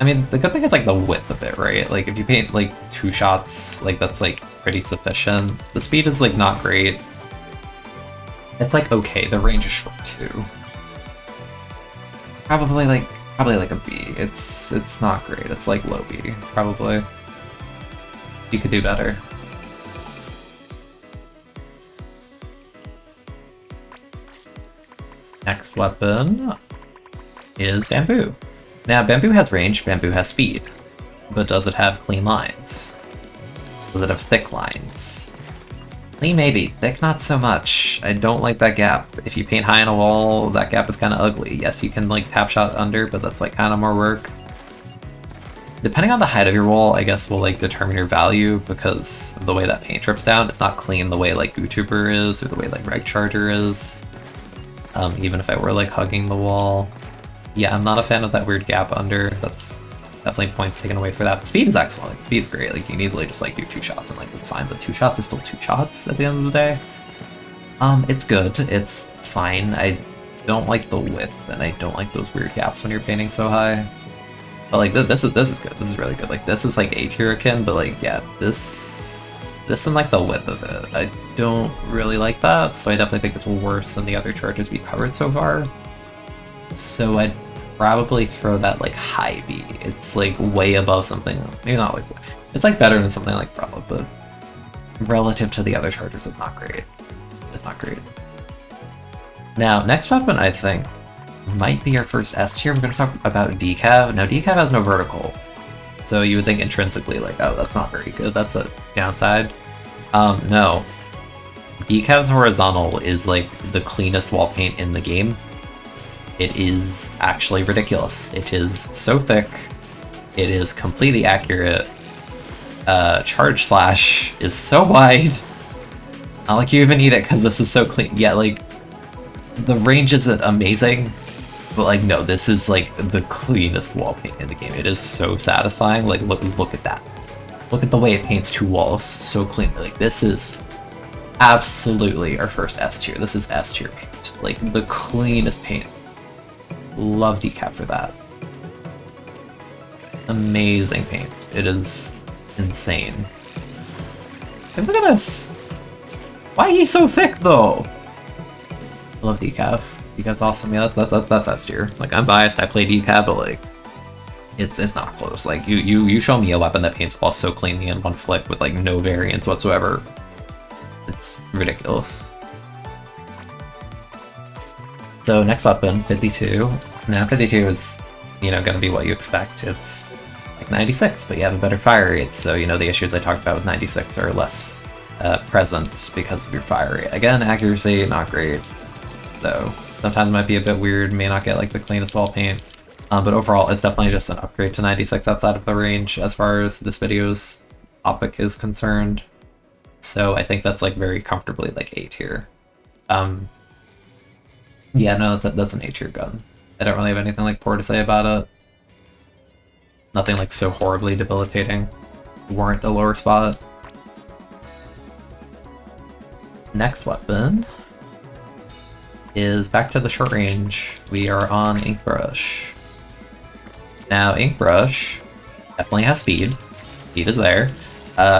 I mean, the good thing is like the width of it, right? Like if you paint like 2 shots, like that's like pretty sufficient. The speed is like not great. It's like okay, the range is short too. Probably like a B. It's not great. It's like low B, probably. You could do better. Next weapon is Bamboo. Now, Bamboo has range, Bamboo has speed, but does it have clean lines? Does it have thick lines? Clean maybe, thick not so much. I don't like that gap. If you paint high on a wall, that gap is kind of ugly. Yes, you can like tap shot under, but that's like kind of more work. Depending on the height of your wall, I guess will like determine your value because of the way that paint drips down. It's not clean the way like YouTuber is or the way like Reg Charger is. Even if I were like hugging the wall. Yeah, I'm not a fan of that weird gap under. That's definitely points taken away for that. The speed is excellent. Like, the speed's great. Like, you can easily just like do 2 shots and like it's fine, but 2 shots is still 2 shots at the end of the day. It's good. It's fine. I don't like the width, and I don't like those weird gaps when you're painting so high. But like this is good. This is really good. Like this is like A tier akin, but like yeah, this and like the width of it, I don't really like that. So I definitely think it's worse than the other charges we covered so far. So I'd probably throw that like high B. It's like way above something. Maybe not like it's like better than something like Brella, but relative to the other chargers, it's not great. It's not great. Now, next weapon I think might be our first S tier. We're going to talk about Decav. Now, Decav has no vertical, so you would think intrinsically like, oh, that's not very good. That's a downside. No. Decav's horizontal is like the cleanest wall paint in the game. It is actually ridiculous. It is so thick. It is completely accurate. Charge slash is so wide. Not like you even need it because this is so clean. Yeah, like the range isn't amazing, but like no, this is like the cleanest wall paint in the game. It is so satisfying. Like look at that. Look at the way it paints 2 walls so cleanly. Like this is absolutely our first S tier. This is S tier paint. Like the cleanest paint. Love Decap for that. Amazing paint. It is insane. And look at this! Why is he so thick though? I love Decap. Decap's awesome. Yeah, that's S tier. Like I'm biased, I play Decap, but like it's not close. Like you show me a weapon that paints walls so cleanly in one flick with like no variance whatsoever. It's ridiculous. So next weapon, 52. Now 52 is, you know, gonna be what you expect. It's like 96, but you have a better fire rate, so you know the issues I talked about with 96 are less present because of your fire rate. Again, accuracy, not great, though. Sometimes it might be a bit weird, may not get like the cleanest wall paint. But overall, it's definitely just an upgrade to 96 outside of the range as far as this video's topic is concerned. So I think that's like very comfortably like A tier. Yeah, no, that's an A tier gun. I don't really have anything like poor to say about it. Nothing like so horribly debilitating to warrant a lower spot. Next weapon is back to the short range. We are on Inkbrush. Now, Inkbrush definitely has speed. Speed is there.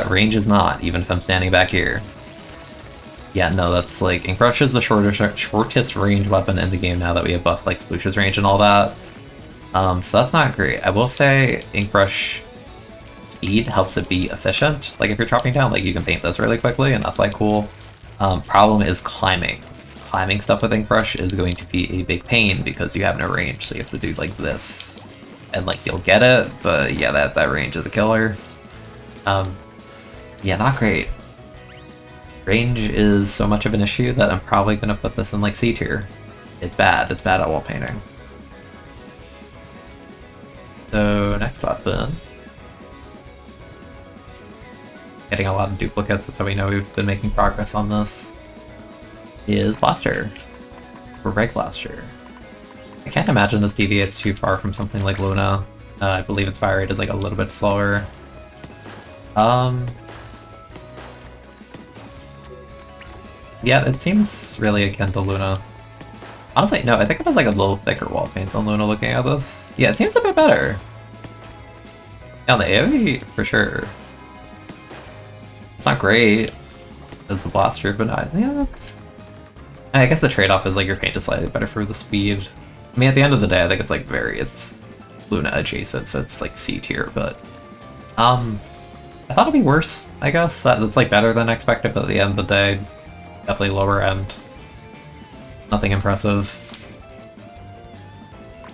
Range is not, even if I'm standing back here. Yeah, no, that's like, Inkbrush is the shortest range weapon in the game now that we have buffed like Sploosh's range and all that. So that's not great. I will say Inkbrush speed helps it be efficient. Like if you're dropping down, like you can paint this really quickly and that's like cool. Problem is climbing. Climbing stuff with Inkbrush is going to be a big pain because you have no range, so you have to do like this. And like you'll get it, but yeah, that range is a killer. Yeah, not great. Range is so much of an issue that I'm probably gonna put this in like C tier. It's bad at wall painting. So next weapon. Getting a lot of duplicates, that's how we know we've been making progress on this. Is Blaster. Or Red Blaster. I can't imagine this deviates too far from something like Luna. I believe its fire rate is like a little bit slower. Yeah, it seems really akin to Luna. Honestly, no, I think it has like a little thicker wall paint than Luna looking at this. Yeah, it seems a bit better. Yeah, on the AoE, for sure. It's not great. It's a Blaster, but yeah, that's... I guess the trade-off is like your paint is slightly better for the speed. I mean, at the end of the day, I think it's like it's Luna adjacent, so it's like C tier, but I thought it'd be worse, I guess. That's like better than expected, but at the end of the day, definitely lower end. Nothing impressive.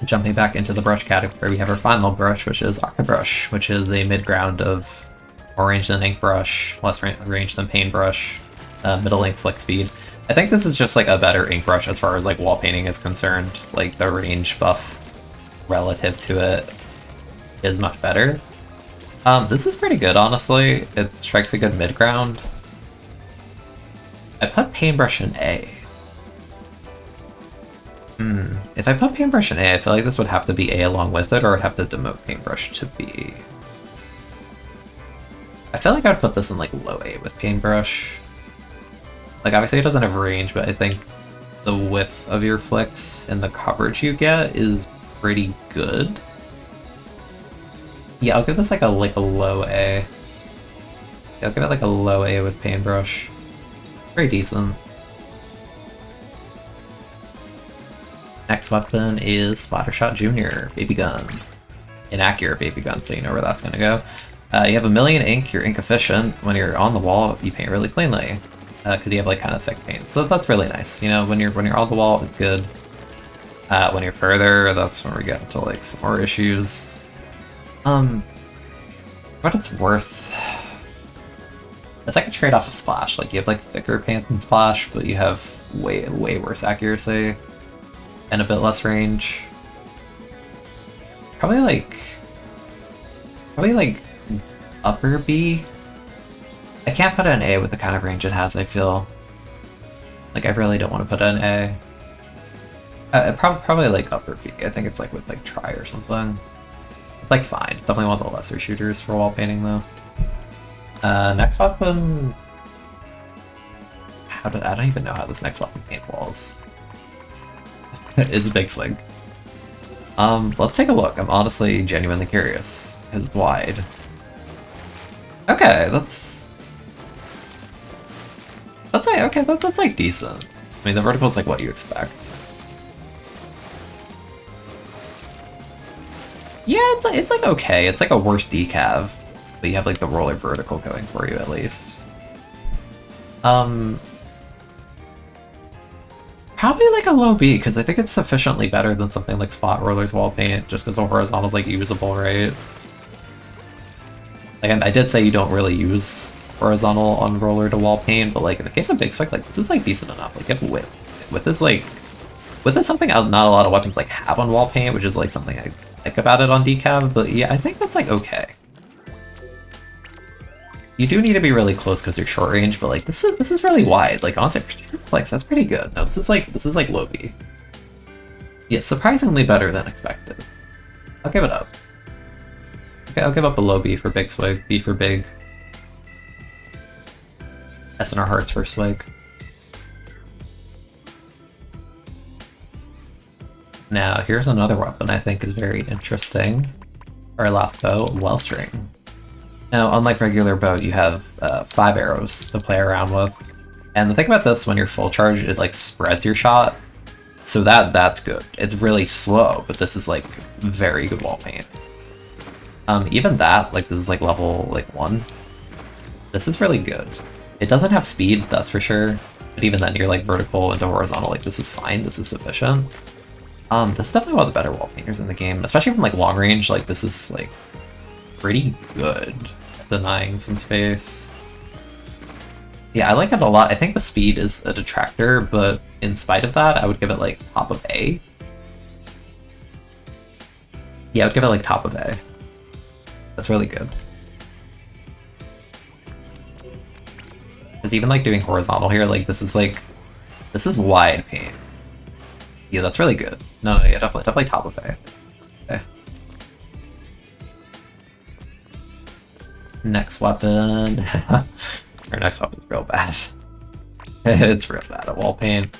Jumping back into the brush category, we have our final brush, which is Aqueduct, which is a mid-ground of more range than Inkbrush, less range than Paintbrush, middle ink flick speed. I think this is just like a better Inkbrush as far as like wall painting is concerned. Like the range buff relative to it is much better. This is pretty good, honestly. It strikes a good mid-ground. I put Paintbrush in A. If I put Paintbrush in A, I feel like this would have to be A along with it, or I'd have to demote Paintbrush to B. I feel like I'd put this in like low A with Paintbrush. Like obviously it doesn't have range, but I think the width of your flicks and the coverage you get is pretty good. Yeah, I'll give this like a low A. Yeah, I'll give it like a low A with Paintbrush. Very decent. Next weapon is Splattershot Jr. Baby Gun. Inaccurate baby gun, so you know where that's gonna go. You have 1,000,000 ink, you're ink efficient. When you're on the wall, you paint really cleanly. Because you have like kind of thick paint. So that's really nice. You know, when you're on the wall, it's good. When you're further, that's when we get into like some more issues. What it's worth. It's like a trade-off of Splash. Like you have like thicker paint than Splash, but you have way worse accuracy and a bit less range. Probably like upper B. I can't put it in A with the kind of range it has, I feel. Like I really don't want to put it in A. Probably like upper B. I think it's like with like Try or something. It's like fine. It's definitely one of the lesser shooters for wall painting though. Next weapon. I don't even know how this next weapon paints walls. It's a big swing. Let's take a look. I'm honestly genuinely curious. It's wide. Okay, that's like decent. I mean, the vertical is like what you expect. Yeah, it's like okay. It's like a worse decav, but you have like the roller vertical going for you at least. Probably probably like a low B, because I think it's sufficiently better than something like Spot Roller's Wall Paint, just because the horizontal is like usable, right? Like I did say you don't really use horizontal on roller to wall paint, but like in the case of Big Spike, like this is like decent enough. Like you have whip. With this like with this something not a lot of weapons like have on wall paint, which is like something I like about it on decab, but yeah, I think that's like okay. You do need to be really close because you're short range, but like this is really wide. Like honestly, for flex, that's pretty good. No, this is like low B. Yeah, surprisingly better than expected. I'll give it up. Okay, I'll give up a low B for Big Swig, B for Big. S in our hearts for Swig. Now, here's another weapon I think is very interesting. Our last bow, Wellstring. Now, unlike regular bow, you have 5 arrows to play around with. And the thing about this, when you're full charge, it like spreads your shot. So that's good. It's really slow, but this is like very good wall paint. Even that, like this is like level like 1. This is really good. It doesn't have speed, that's for sure. But even then, you're like vertical into horizontal, like this is fine, this is sufficient. This is definitely one of the better wall painters in the game, especially from like long range. Like this is like pretty good at denying some space. Yeah, I like it a lot. I think the speed is a detractor, but in spite of that, I would give it like top of A. Yeah, I would give it like top of A. That's really good. Because even like doing horizontal here, like this is wide paint. Yeah, that's really good. No, yeah, definitely top of A. Okay. Next weapon. Our next weapon's real bad. It's real bad at wall paint.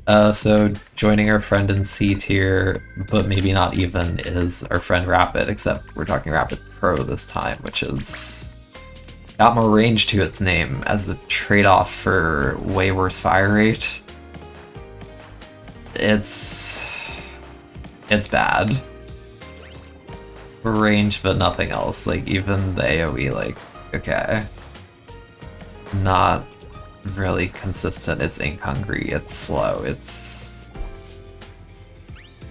So joining our friend in C tier, but maybe not even, is our friend Rapid, except we're talking Rapid Pro this time, which is got more range to its name as a trade-off for way worse fire rate. It's bad. Range, but nothing else. Like even the AoE, like okay, not really consistent. It's ink hungry. It's slow. It's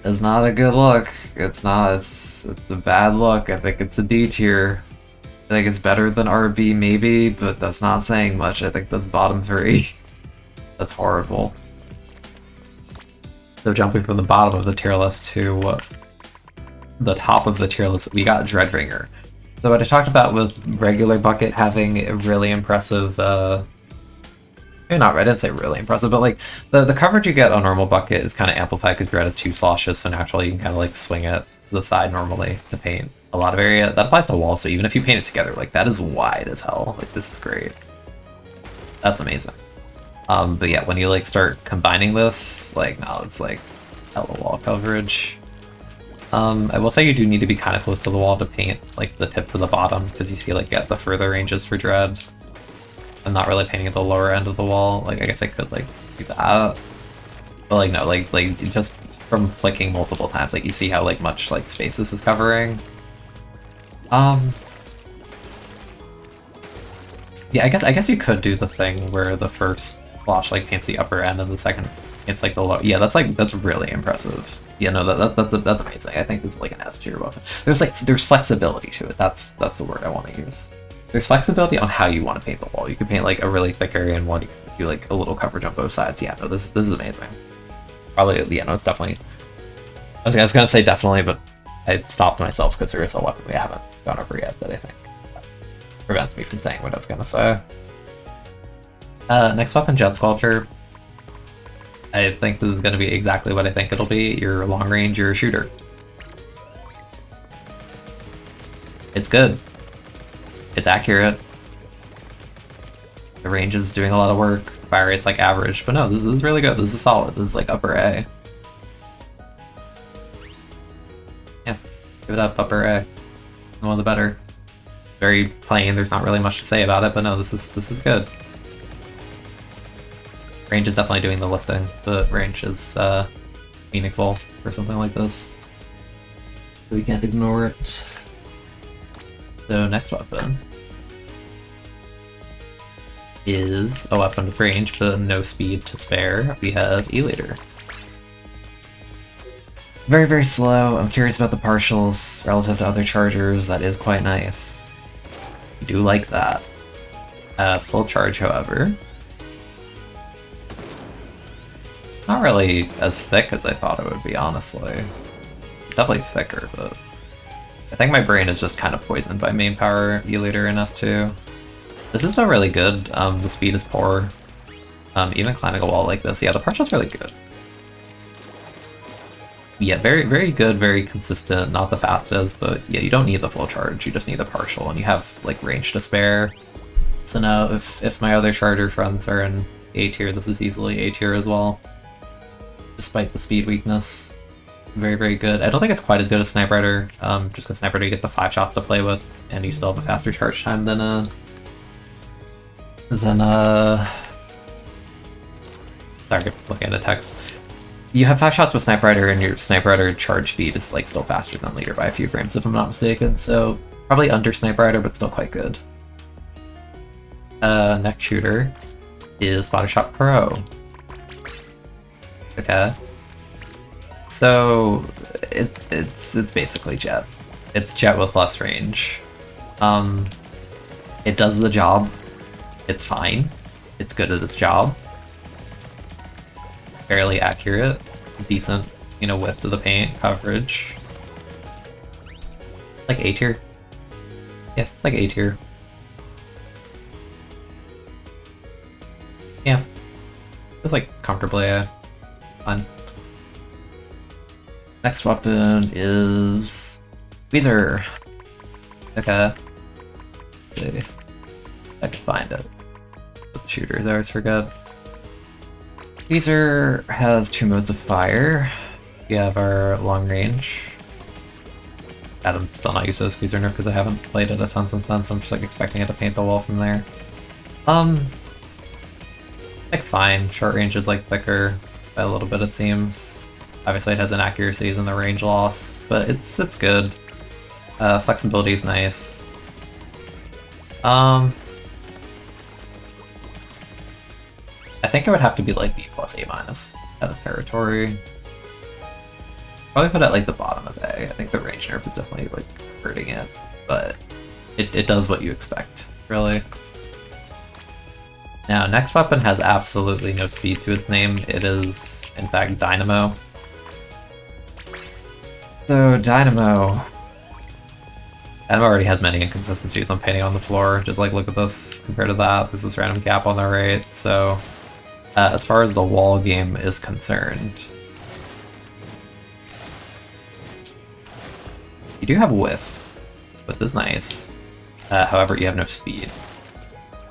not a good look. It's not. It's a bad look. I think it's a D tier. I think it's better than RB maybe, but that's not saying much. I think that's bottom 3. That's horrible. So jumping from the bottom of the tier list to the top of the tier list, we got Dreadbringer. So what I talked about with regular bucket having a really impressive, maybe not, I didn't say really impressive, but like the coverage you get on normal bucket is kind of amplified because Dread has 2 sloshes, so naturally you can kind of like swing it to the side normally to paint a lot of area. That applies to wall, so even if you paint it together, like that is wide as hell. Like this is great. That's amazing. But yeah, when you like start combining this, like now it's like hella wall coverage. I will say you do need to be kind of close to the wall to paint like the tip to the bottom, because you see like get the further ranges for Dread. I'm not really painting at the lower end of the wall. Like I guess I could like do that, but like no, like just from flicking multiple times, like you see how like much like space this is covering. Yeah, I guess you could do the thing where the first slosh like paints the upper end and the second it's like the low. Yeah, that's really impressive. Yeah, no, that's amazing. I think it's like an S tier weapon. There's flexibility to it. That's the word I want to use. There's flexibility on how you want to paint the wall. You can paint like a really thick area in one. You can do like a little coverage on both sides. Yeah, no, this is amazing. Probably, yeah, no, it's definitely. I was gonna say definitely, but I stopped myself because there is a weapon we haven't gone over yet that I think prevents me from saying what I was gonna say. Next weapon, Jet Sculpture. I think this is going to be exactly what I think it'll be. Your long range, your shooter. It's good. It's accurate. The range is doing a lot of work. Fire rate's like average, but no, this is really good. This is solid. This is like upper A. Yeah, give it up, upper A. One of the better. Very plain. There's not really much to say about it, but no, this is good. Range is definitely doing the lifting. The range is meaningful for something like this. So we can't ignore it. So next weapon is a weapon with range but no speed to spare. We have Elator. Very, very slow. I'm curious about the partials relative to other chargers. That is quite nice. I do like that. Full charge, however. Not really as thick as I thought it would be, honestly. Definitely thicker, but I think my brain is just kind of poisoned by main power, E-liter, and S2. This is still really good. The speed is poor. Even climbing a wall like this, yeah, the partial's really good. Yeah, very, very good, very consistent, not the fastest, but yeah, you don't need the full charge, you just need the partial, and you have, like, range to spare. So now, if my other charger friends are in A tier, this is easily A tier as well. Despite the speed weakness. Very, very good. I don't think it's quite as good as Snipe Rider, just because Snipe Rider you get the 5 shots to play with, and you still have a faster charge time than sorry, looking at the text. You have 5 shots with Snipe Rider, and your Snipe Rider charge speed is like still faster than leader by a few frames, if I'm not mistaken. So probably under Snipe Rider, but still quite good. Next shooter is Spottershot Pro. Okay. So it's basically Jet. It's Jet with less range. It does the job. It's fine. It's good at its job. Fairly accurate, decent, you know, width of the paint, coverage. Like A tier. Yeah, like A tier. Yeah. It's like comfortably fun. Next weapon is Weezer. Okay. Let's see if I can find it. The shooters, I always forget. Weezer has 2 modes of fire. We have our long range. I'm still not used to this Weezer nerf because I haven't played it a ton since then, so I'm just like expecting it to paint the wall from there. Like fine. Short range is like thicker by a little bit, it seems. Obviously it has inaccuracies in the range loss, but it's good. Flexibility is nice. I think it would have to be like B plus A minus out of territory. Probably put it at like the bottom of A. I think the range nerf is definitely like hurting it, but it does what you expect, really. Now, next weapon has absolutely no speed to its name. It is, in fact, Dynamo. So, Dynamo already has many inconsistencies on painting on the floor. Just like look at this compared to that. There's this random gap on the right. So, as far as the wall game is concerned, you do have width. Width is nice. However, you have no speed.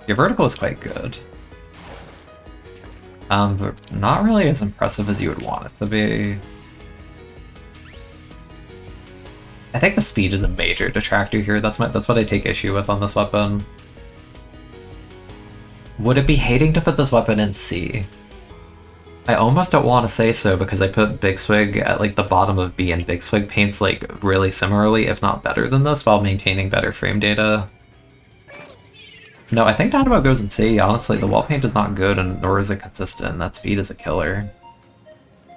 Your vertical is quite good. But not really as impressive as you would want it to be. I think the speed is a major detractor here. That's what I take issue with on this weapon. Would it be hating to put this weapon in C? I almost don't want to say so because I put Big Swig at like the bottom of B, and Big Swig paints like really similarly, if not better than this, while maintaining better frame data. No, I think Dynamo goes in C. Honestly, the wall paint is not good, and nor is it consistent. That speed is a killer.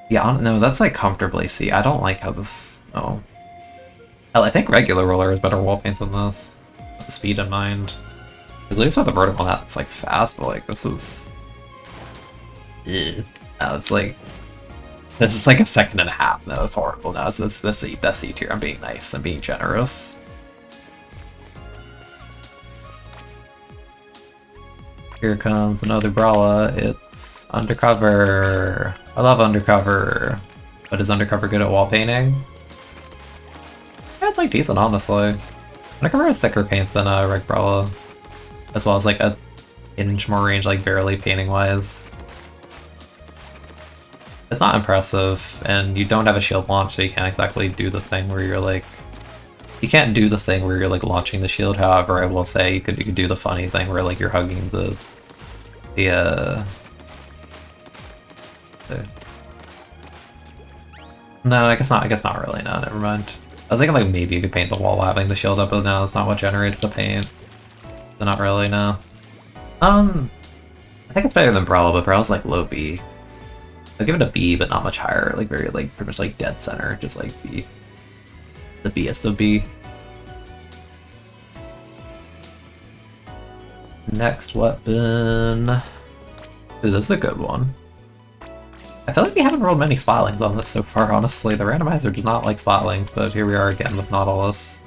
Yeah, no, that's like comfortably C. I don't like how this... Oh. Hell, I think regular roller is better wall paint than this, with the speed in mind. Because at least with the vertical net, it's like fast, but like this is... No, it's like... This is like a 2.5 seconds. No, that's horrible. No, that's C tier. I'm being nice. I'm being generous. Here comes another Brawler. It's Undercover. I love Undercover. But is Undercover good at wall painting? Yeah, it's like decent, honestly. Undercover has thicker paint than Reg Brawler, as well as like a inch more range, like barely painting wise. It's not impressive, and you don't have a shield launch, so you can't exactly do the thing where you're like... You can't do the thing where you're like launching the shield. However, I will say you could do the funny thing where like you're hugging the No, I guess not. I guess not really. No, never mind. I was thinking like maybe you could paint the wall while having the shield up, but no, that's not what generates the paint. So not really. No. I think it's better than Brawl, but Brawl's like low B. I'll give it a B, but not much higher. Like very like pretty much like dead center, just like B. The Best of B. Next weapon. Ooh, this is a good one. I feel like we haven't rolled many spotlings on this so far, honestly. The randomizer does not like spotlings, but here we are again with Nautilus.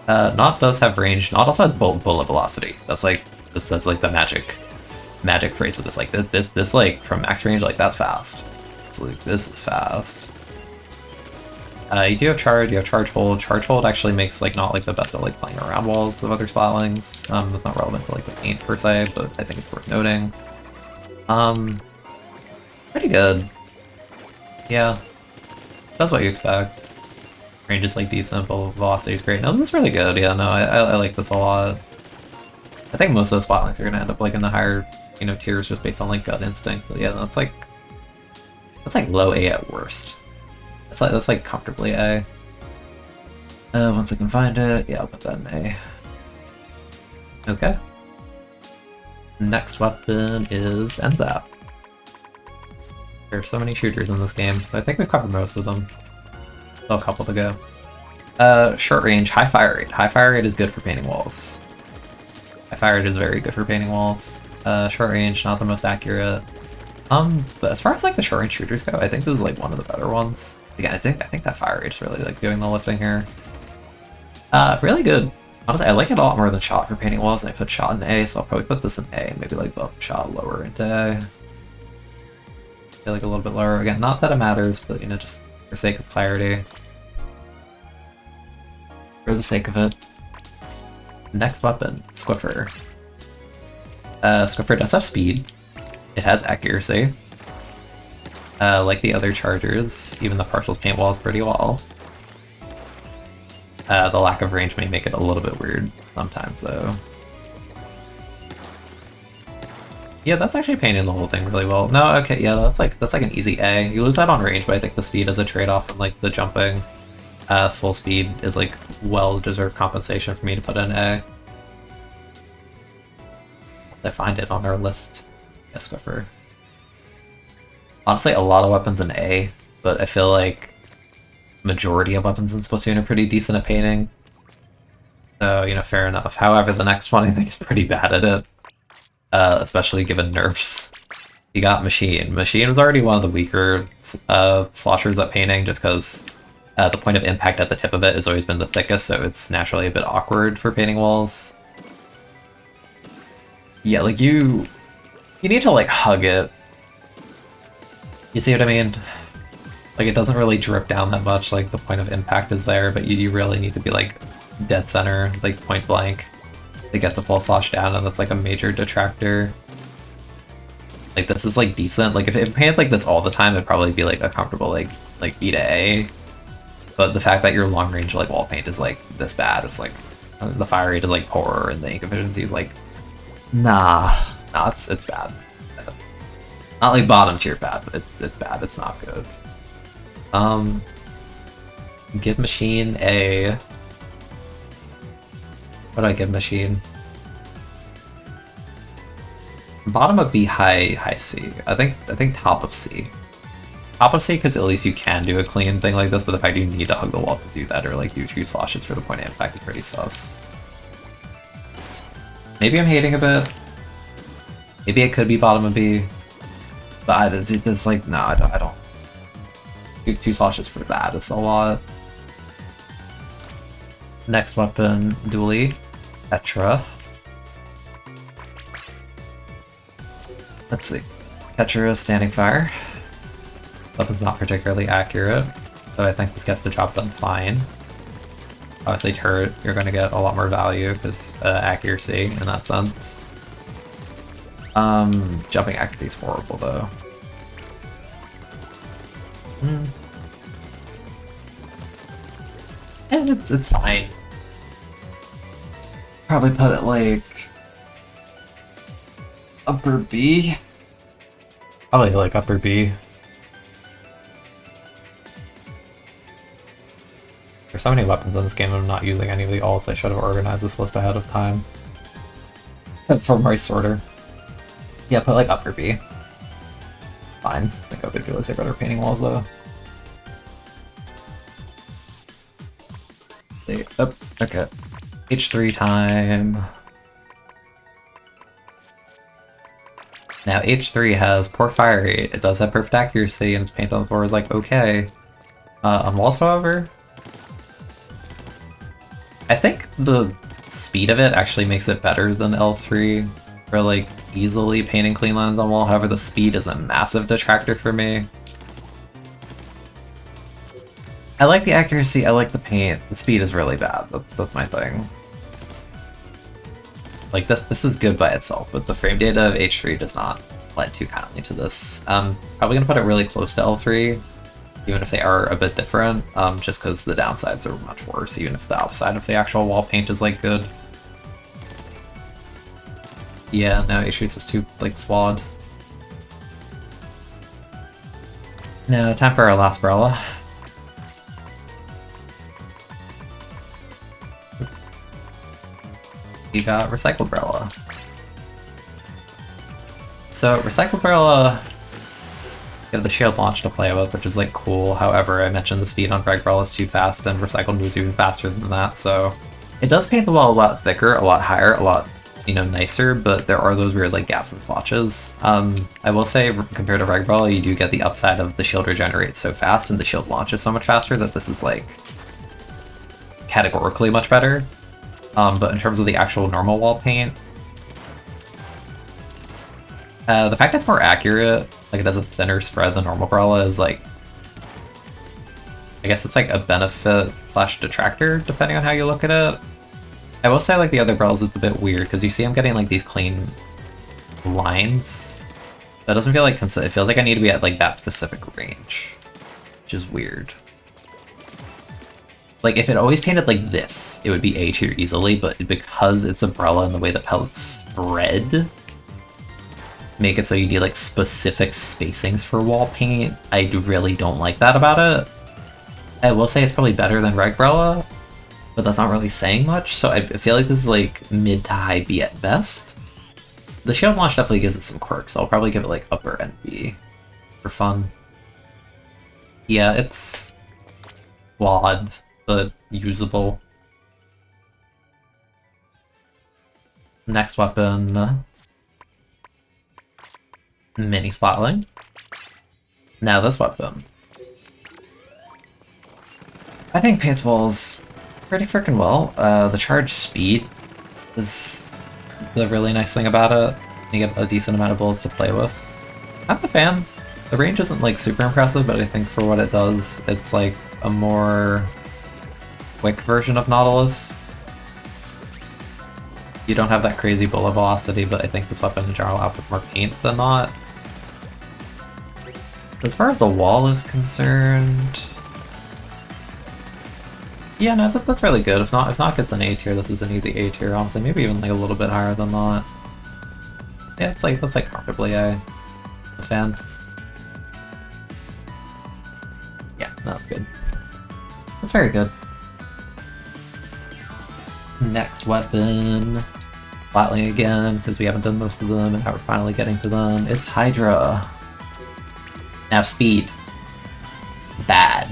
Naut does have range. Naut also has bullet velocity. That's like that's like the magic phrase with this. Like this like from max range, like that's fast. It's like this is fast. You do have charge. You have charge hold. Charge hold actually makes like not like the best at like playing around walls of other spotlings. That's not relevant to like the paint per se, but I think it's worth noting. Pretty good. Yeah, that's what you expect. Range is like decent, but velocity is great. No, this is really good. Yeah, no, I like this a lot. I think most of the spotlings are gonna end up like in the higher, you know, tiers just based on like gut instinct. But yeah, that's like low A at worst. That's like comfortably A. Once I can find it, yeah, I'll put that in A. Okay. Next weapon is Enzap. There are so many shooters in this game, but I think we've covered most of them. Still a couple to go. Short range, high fire rate. High fire rate is good for painting walls. High fire rate is very good for painting walls. Short range, not the most accurate. But as far as like the short range shooters go, I think this is like one of the better ones. Again, I think that fire rate is really like doing the lifting here. Really good. Honestly, I like it a lot more than shot for painting walls, and I put shot in A, so I'll probably put this in A, maybe like bump shot lower into A. I feel like a little bit lower. Again, not that it matters, but you know, just for sake of clarity. For the sake of it. Next weapon, Squiffer. Squiffer does have speed. It has accuracy. Like the other chargers, even the partials paint walls pretty well. The lack of range may make it a little bit weird sometimes, though. Yeah, that's actually painting the whole thing really well. No, okay, yeah, that's like an easy A. You lose out on range, but I think the speed is a trade-off from like the jumping. Full speed is like well-deserved compensation for me to put in A. I find it on our list. Yes, Squiffer. Honestly, a lot of weapons in A, but I feel like majority of weapons in Splatoon are pretty decent at painting. So, you know, fair enough. However, the next one I think is pretty bad at it. Especially given nerfs. You got Machine. Machine was already one of the weaker sloshers at painting just because the point of impact at the tip of it has always been the thickest, so it's naturally a bit awkward for painting walls. Yeah, like you need to like hug it. You see what I mean? Like it doesn't really drip down that much, like the point of impact is there, but you really need to be like dead center, like point blank, to get the full slosh down, and that's like a major detractor. Like this is like decent. Like if it painted like this all the time, it'd probably be like a comfortable like B to A. But the fact that your long range like wall paint is like this bad, it's like the fire rate is like poor and the ink efficiency is like nah, it's bad. Not like bottom tier bad, but it's bad. It's not good. Give Machine a. What do I give Machine? Bottom of B, high C. I think top of C. Top of C because at least you can do a clean thing like this, but the fact you need to hug the wall to do that or like do 2 sloshes for the point of impact is pretty sus. Maybe I'm hating a bit. Maybe it could be bottom of B. But it's like, no, I don't. 2 sloshes for that, it's a lot. Next weapon, Dually. Petra. Let's see. Petra Standing Fire. Weapon's not particularly accurate, so I think this gets the job done fine. Obviously turret, you're going to get a lot more value because accuracy in that sense. Jumping accuracy is horrible though. And it's fine. Probably put it like upper B. Probably like upper B. There's so many weapons in this game, I'm not using any of the alts. I should have organized this list ahead of time. For my sorter. Yeah, put like upper B. Fine. fine. I think other duelists are better painting walls though. Oh, okay. H3 time. Now H3 has poor fire rate. It does have perfect accuracy, and its paint on the floor is like okay. On walls, however, I think the speed of it actually makes it better than L3 for like easily painting clean lines on wall. However, the speed is a massive detractor for me. I like the accuracy, I like the paint. The speed is really bad. That's my thing. Like this is good by itself, but the frame data of H3 does not apply too kindly to this. Probably gonna put it really close to L3, even if they are a bit different, just because the downsides are much worse, even if the upside of the actual wall paint is like good. Yeah, no, H3 is just too like flawed. Now, time for our last umbrella. We got Recycled Umbrella. So, Recycled Umbrella, you have the shield launch to play with, which is like cool. However, I mentioned the speed on Frag Umbrella is too fast, and Recycled moves even faster than that, so it does paint the wall a lot thicker, a lot higher, a lot, you know, nicer, but there are those weird like gaps and splotches. I will say, compared to Frag Umbrella, you do get the upside of the shield regenerates so fast, and the shield launches so much faster that this is like categorically much better. But in terms of the actual normal wall paint, the fact it's more accurate, like it has a thinner spread than normal umbrella, is like, I guess it's like a benefit slash detractor depending on how you look at it. I will say like the other umbrellas, it's a bit weird because you see I'm getting like these clean lines. That doesn't feel like it feels like I need to be at like that specific range, which is weird. Like, if it always painted like this, it would be A tier easily, but because it's umbrella and the way the pellets spread, make it so you need like specific spacings for wall paint, I really don't like that about it. I will say it's probably better than Reg Umbrella, but that's not really saying much, so I feel like this is like mid to high B at best. The shield launch definitely gives it some quirks, so I'll probably give it like upper end B for fun. Yeah, it's flawed, but usable. Next weapon, Mini Splatling. Now this weapon, I think paints walls pretty freaking well. The charge speed is the really nice thing about it. You get a decent amount of bullets to play with. I'm a fan. The range isn't like super impressive, but I think for what it does, it's like a more quick version of Nautilus. You don't have that crazy bullet velocity, but I think this weapon in general outputs more paint than not. As far as the wall is concerned, yeah, no, that's really good. If not good, then A tier. This is an easy A tier, honestly. Maybe even like a little bit higher than that. Yeah, it's like that's like comfortably A. A fan. Yeah, no, that's good. That's very good. Next weapon, Flatling again, because we haven't done most of them, and now we're finally getting to them. It's Hydra. Now speed, bad.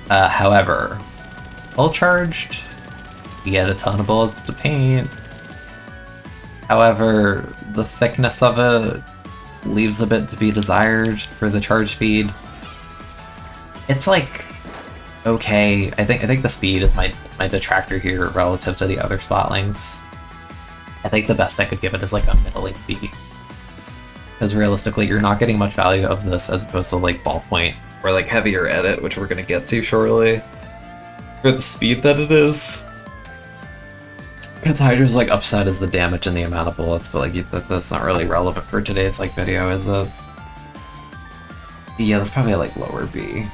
However, full charged, you get a ton of bullets to paint. However, the thickness of it leaves a bit to be desired for the charge speed. It's like okay. I think the speed is my detractor here relative to the other Splatlings. I think the best I could give it is like a middling B. Because realistically, you're not getting much value of this as opposed to like Ballpoint or like heavier edit, which we're gonna get to shortly. For the speed that it is. Because Hydra's like upside is the damage and the amount of bullets, but like that's not really relevant for today's like video, is it? Yeah, that's probably like lower B.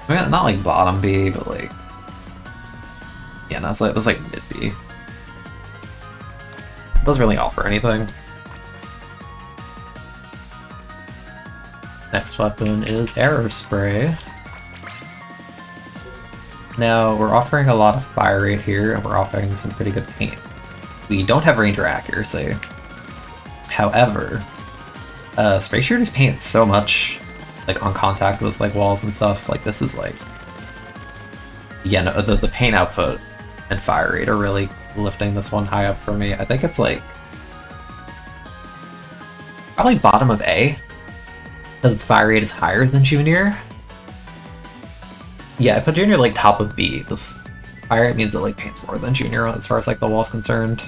I mean, not like bottom B, but like yeah, no, that's like mid B. It doesn't really offer anything. Next weapon is Arrow Spray. Now, we're offering a lot of fire rate here, and we're offering some pretty good paint. We don't have range or accuracy. However, Spray shooters paint so much, like on contact with like walls and stuff. Like this is like, yeah, no, the paint output and fire rate are really lifting this one high up for me. I think it's like probably bottom of A, because its fire rate is higher than Junior. Yeah, I put Junior like top of B. This fire rate means it like paints more than Junior as far as like the wall's concerned.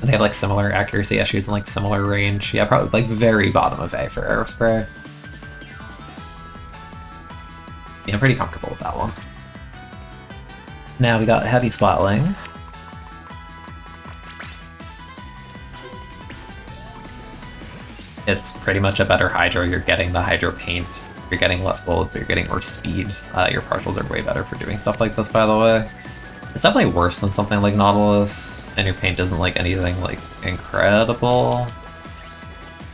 And they have like similar accuracy issues and like similar range. Yeah, probably like very bottom of A for Aerospray. Yeah, I'm pretty comfortable with that one. Now we got Heavy Splatling. It's pretty much a better Hydro. You're getting the Hydro paint. You're getting less bullets, but you're getting more speed. Your partials are way better for doing stuff like this, by the way. It's definitely worse than something like Nautilus, and your paint isn't like anything like incredible.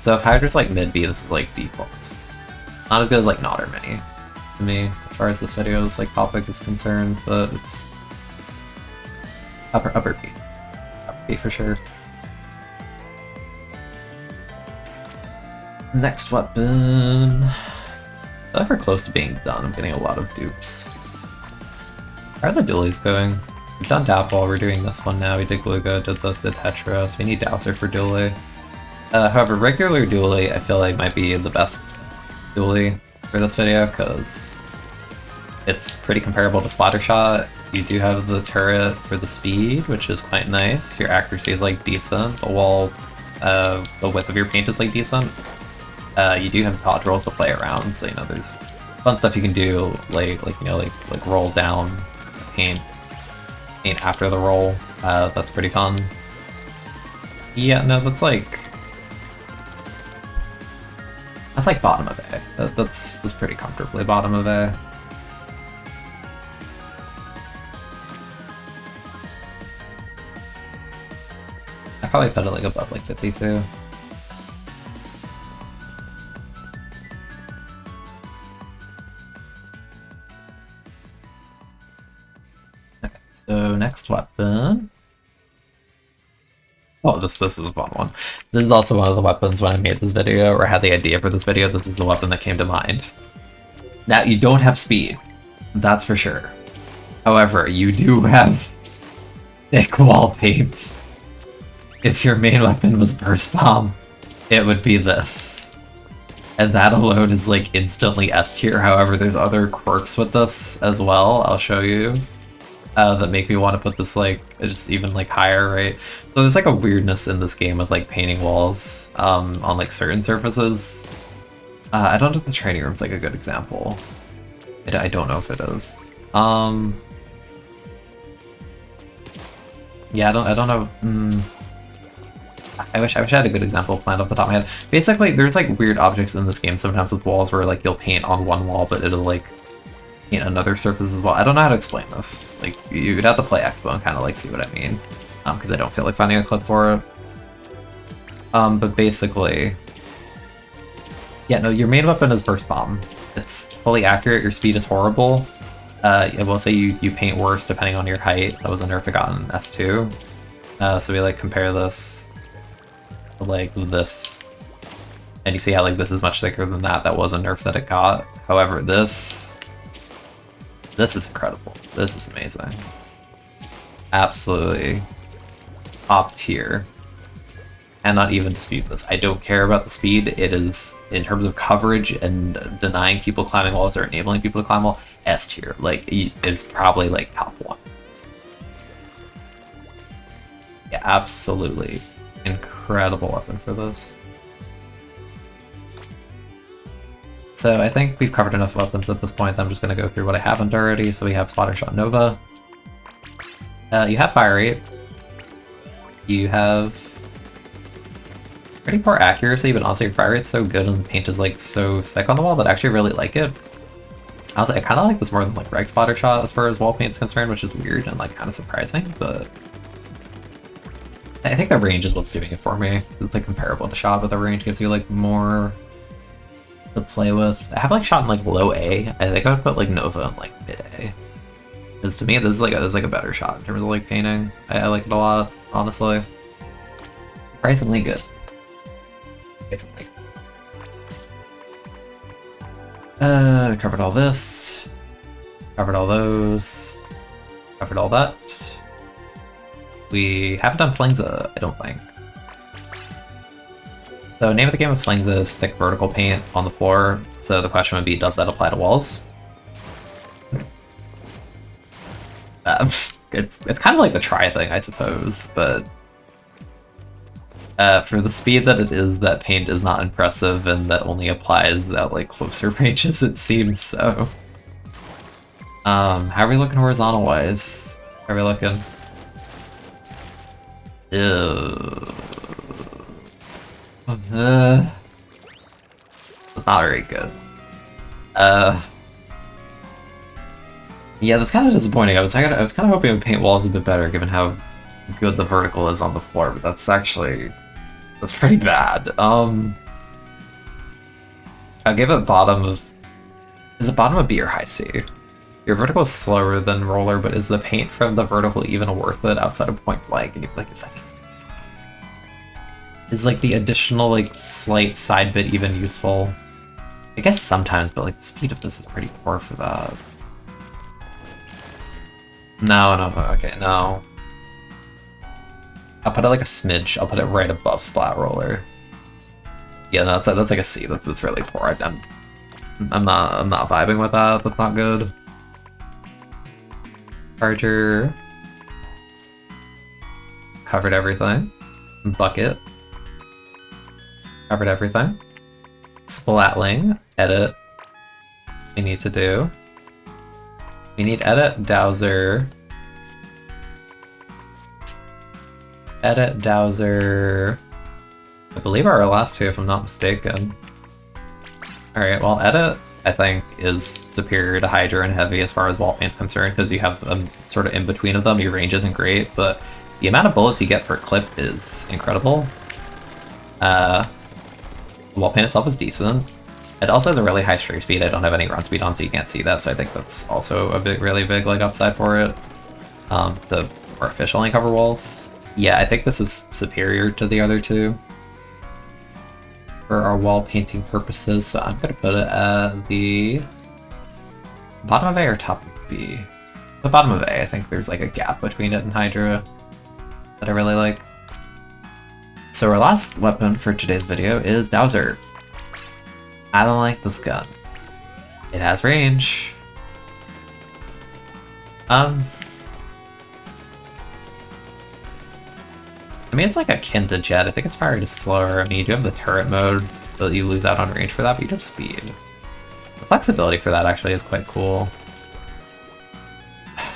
So if Hydra's like mid B, this is like B+. Not as good as like Nod or Mini to me, as far as this video's like topic is concerned, but it's upper B. Upper B for sure. Next weapon. I feel like we're close to being done. I'm getting a lot of dupes. How are the dualies going? We've done Dapple, we're doing this one now. We did Gluga, did this, did Tetra, so we need Dowser for dualie. However, regular dualie I feel like might be the best dualie for this video, because it's pretty comparable to Splattershot. You do have the turret for the speed, which is quite nice. Your accuracy is like decent. The wall, the width of your paint is like decent. You do have dodge rolls to play around, so you know there's fun stuff you can do, like roll down, paint after the roll. That's pretty fun. Yeah, no, that's like bottom of A. That's pretty comfortably bottom of A. I probably put it like above like 52. So next weapon. Oh, this is a fun one. This is also one of the weapons when I made this video, or had the idea for this video. This is the weapon that came to mind. Now, you don't have speed, that's for sure. However, you do have thick wall paint. If your main weapon was Burst Bomb, it would be this. And that alone is like instantly S tier. However, there's other quirks with this as well, I'll show you. That make me want to put this like just even like higher, right? So there's like a weirdness in this game with like painting walls on like certain surfaces. I don't know if the training room's like a good example. I don't know if it is. Yeah, I don't know. I wish I had a good example planned off the top of my head. Basically, there's like weird objects in this game sometimes with walls where like you'll paint on one wall, but it'll like paint another surface as well. I don't know how to explain this. Like, you'd have to play Expo and kind of like see what I mean, because I don't feel like finding a clip for it. But basically, yeah, no, your main weapon is Burst Bomb. It's fully accurate. Your speed is horrible. I will say you paint worse depending on your height. That was a nerf I got in S2. So we like compare this to like this, and you see how like this is much thicker than that. That was a nerf that it got. However, this is incredible. This is amazing. Absolutely top tier. Cannot even dispute this. I don't care about the speed. It is, in terms of coverage and denying people climbing walls or enabling people to climb walls, S tier. Like, it's probably like top 1. Yeah, absolutely. Incredible weapon for this. So I think we've covered enough weapons at this point. I'm just going to go through what I haven't already. So we have Splattershot Nova. You have Fire Rate. You have pretty poor accuracy, but honestly your Fire Rate's so good and the paint is like so thick on the wall that I actually really like it. Honestly, I kind of like this more than like Reg Splattershot as far as wall paint's concerned, which is weird and like kind of surprising, but I think the range is what's doing it for me. It's like comparable to Shot, but the range gives you like more to play with. I have like Shot in like low A. I think I would put like Nova in like mid A. Because to me, this is like a better shot in terms of like painting. I like it a lot, honestly. Surprisingly good. Covered all this. Covered all those. Covered all that. We haven't done Flingza, I don't think. So name of the game with Flingza is thick vertical paint on the floor. So the question would be, does that apply to walls? It's kind of like the try thing, I suppose, but for the speed that it is, that paint is not impressive, and that only applies at like closer ranges, it seems. So, how are we looking horizontal wise? How are we looking? It's not very good. Yeah, that's kind of disappointing. I was kind of hoping the paint walls a bit better, given how good the vertical is on the floor, but that's pretty bad. I'll give it bottom of... Is it bottom of B or high C? Your vertical is slower than roller, but is the paint from the vertical even worth it outside of point blank? And you'd be like, is like the additional like slight side bit even useful? I guess sometimes, but like the speed of this is pretty poor for that. No, okay, no. I'll put it like a smidge. I'll put it right above Splat Roller. Yeah, no, that's like a C. That's really poor. I'm not vibing with that. That's not good. Charger. Covered everything. Bucket. Covered everything. Splatling. Edit. We need to do. We need edit Dowser. Edit Dowser. I believe are our last two, if I'm not mistaken. Alright, well, edit, I think, is superior to Hydra and Heavy as far as wall paint's concerned, because you have sort of in between of them. Your range isn't great, but the amount of bullets you get per clip is incredible. Wall paint itself is decent. It also has a really high strafe speed. I don't have any run speed on, so you can't see that, so I think that's also a really big like upside for it. The more efficiently cover walls. Yeah, I think this is superior to the other two for our wall painting purposes, so I'm gonna put it at the bottom of A or top of B? The bottom of A. I think there's like a gap between it and Hydra that I really like. So our last weapon for today's video is Dowser. I don't like this gun. It has range. I mean, it's like akin to Jet. I think it's fired slower. I mean, you do have the turret mode, but you lose out on range for that, but you do have speed. The flexibility for that actually is quite cool.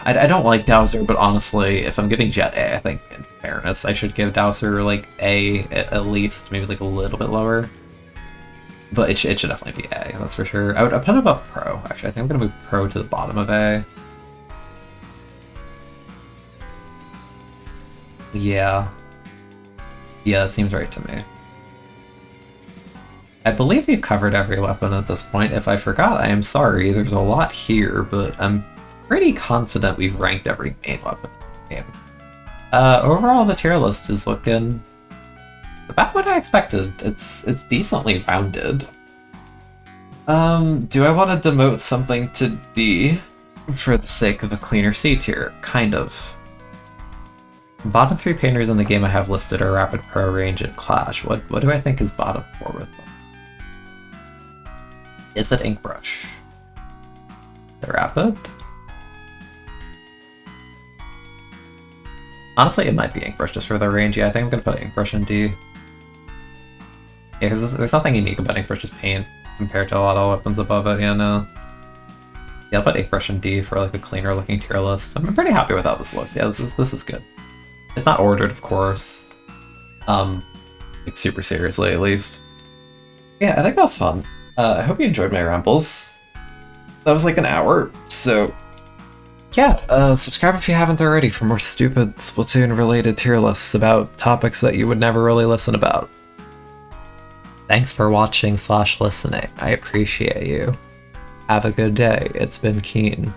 I don't like Dowser, but honestly, if I'm giving Jet A, I think in fairness, I should give Dowser like A at least, maybe like a little bit lower. But it should definitely be A, that's for sure. I'd put it above Pro, actually. I think I'm going to move Pro to the bottom of A. Yeah. Yeah, that seems right to me. I believe we've covered every weapon at this point. If I forgot, I am sorry. There's a lot here, but I'm pretty confident we've ranked every main weapon in this game. Overall, the tier list is looking about what I expected. It's decently rounded. Do I want to demote something to D for the sake of a cleaner C tier? Kind of. Bottom three painters in the game I have listed are Rapid, Pro, Range, and Clash. What do I think is bottom four with them? Is it Inkbrush? The Rapid? Honestly, it might be Inkbrush just for the range. Yeah, I think I'm gonna put Inkbrush in D. Yeah, because there's nothing unique about Inkbrush's paint compared to a lot of weapons above it. Yeah, no. Yeah, I'll put Inkbrush in D for like a cleaner looking tier list. I'm pretty happy with how this looks. Yeah, this is good. It's not ordered, of course. Like super seriously, at least. Yeah, I think that was fun. I hope you enjoyed my rambles. That was like an hour, so yeah, subscribe if you haven't already for more stupid Splatoon-related tier lists about topics that you would never really listen about. Thanks for watching / listening. I appreciate you. Have a good day. It's been Keen.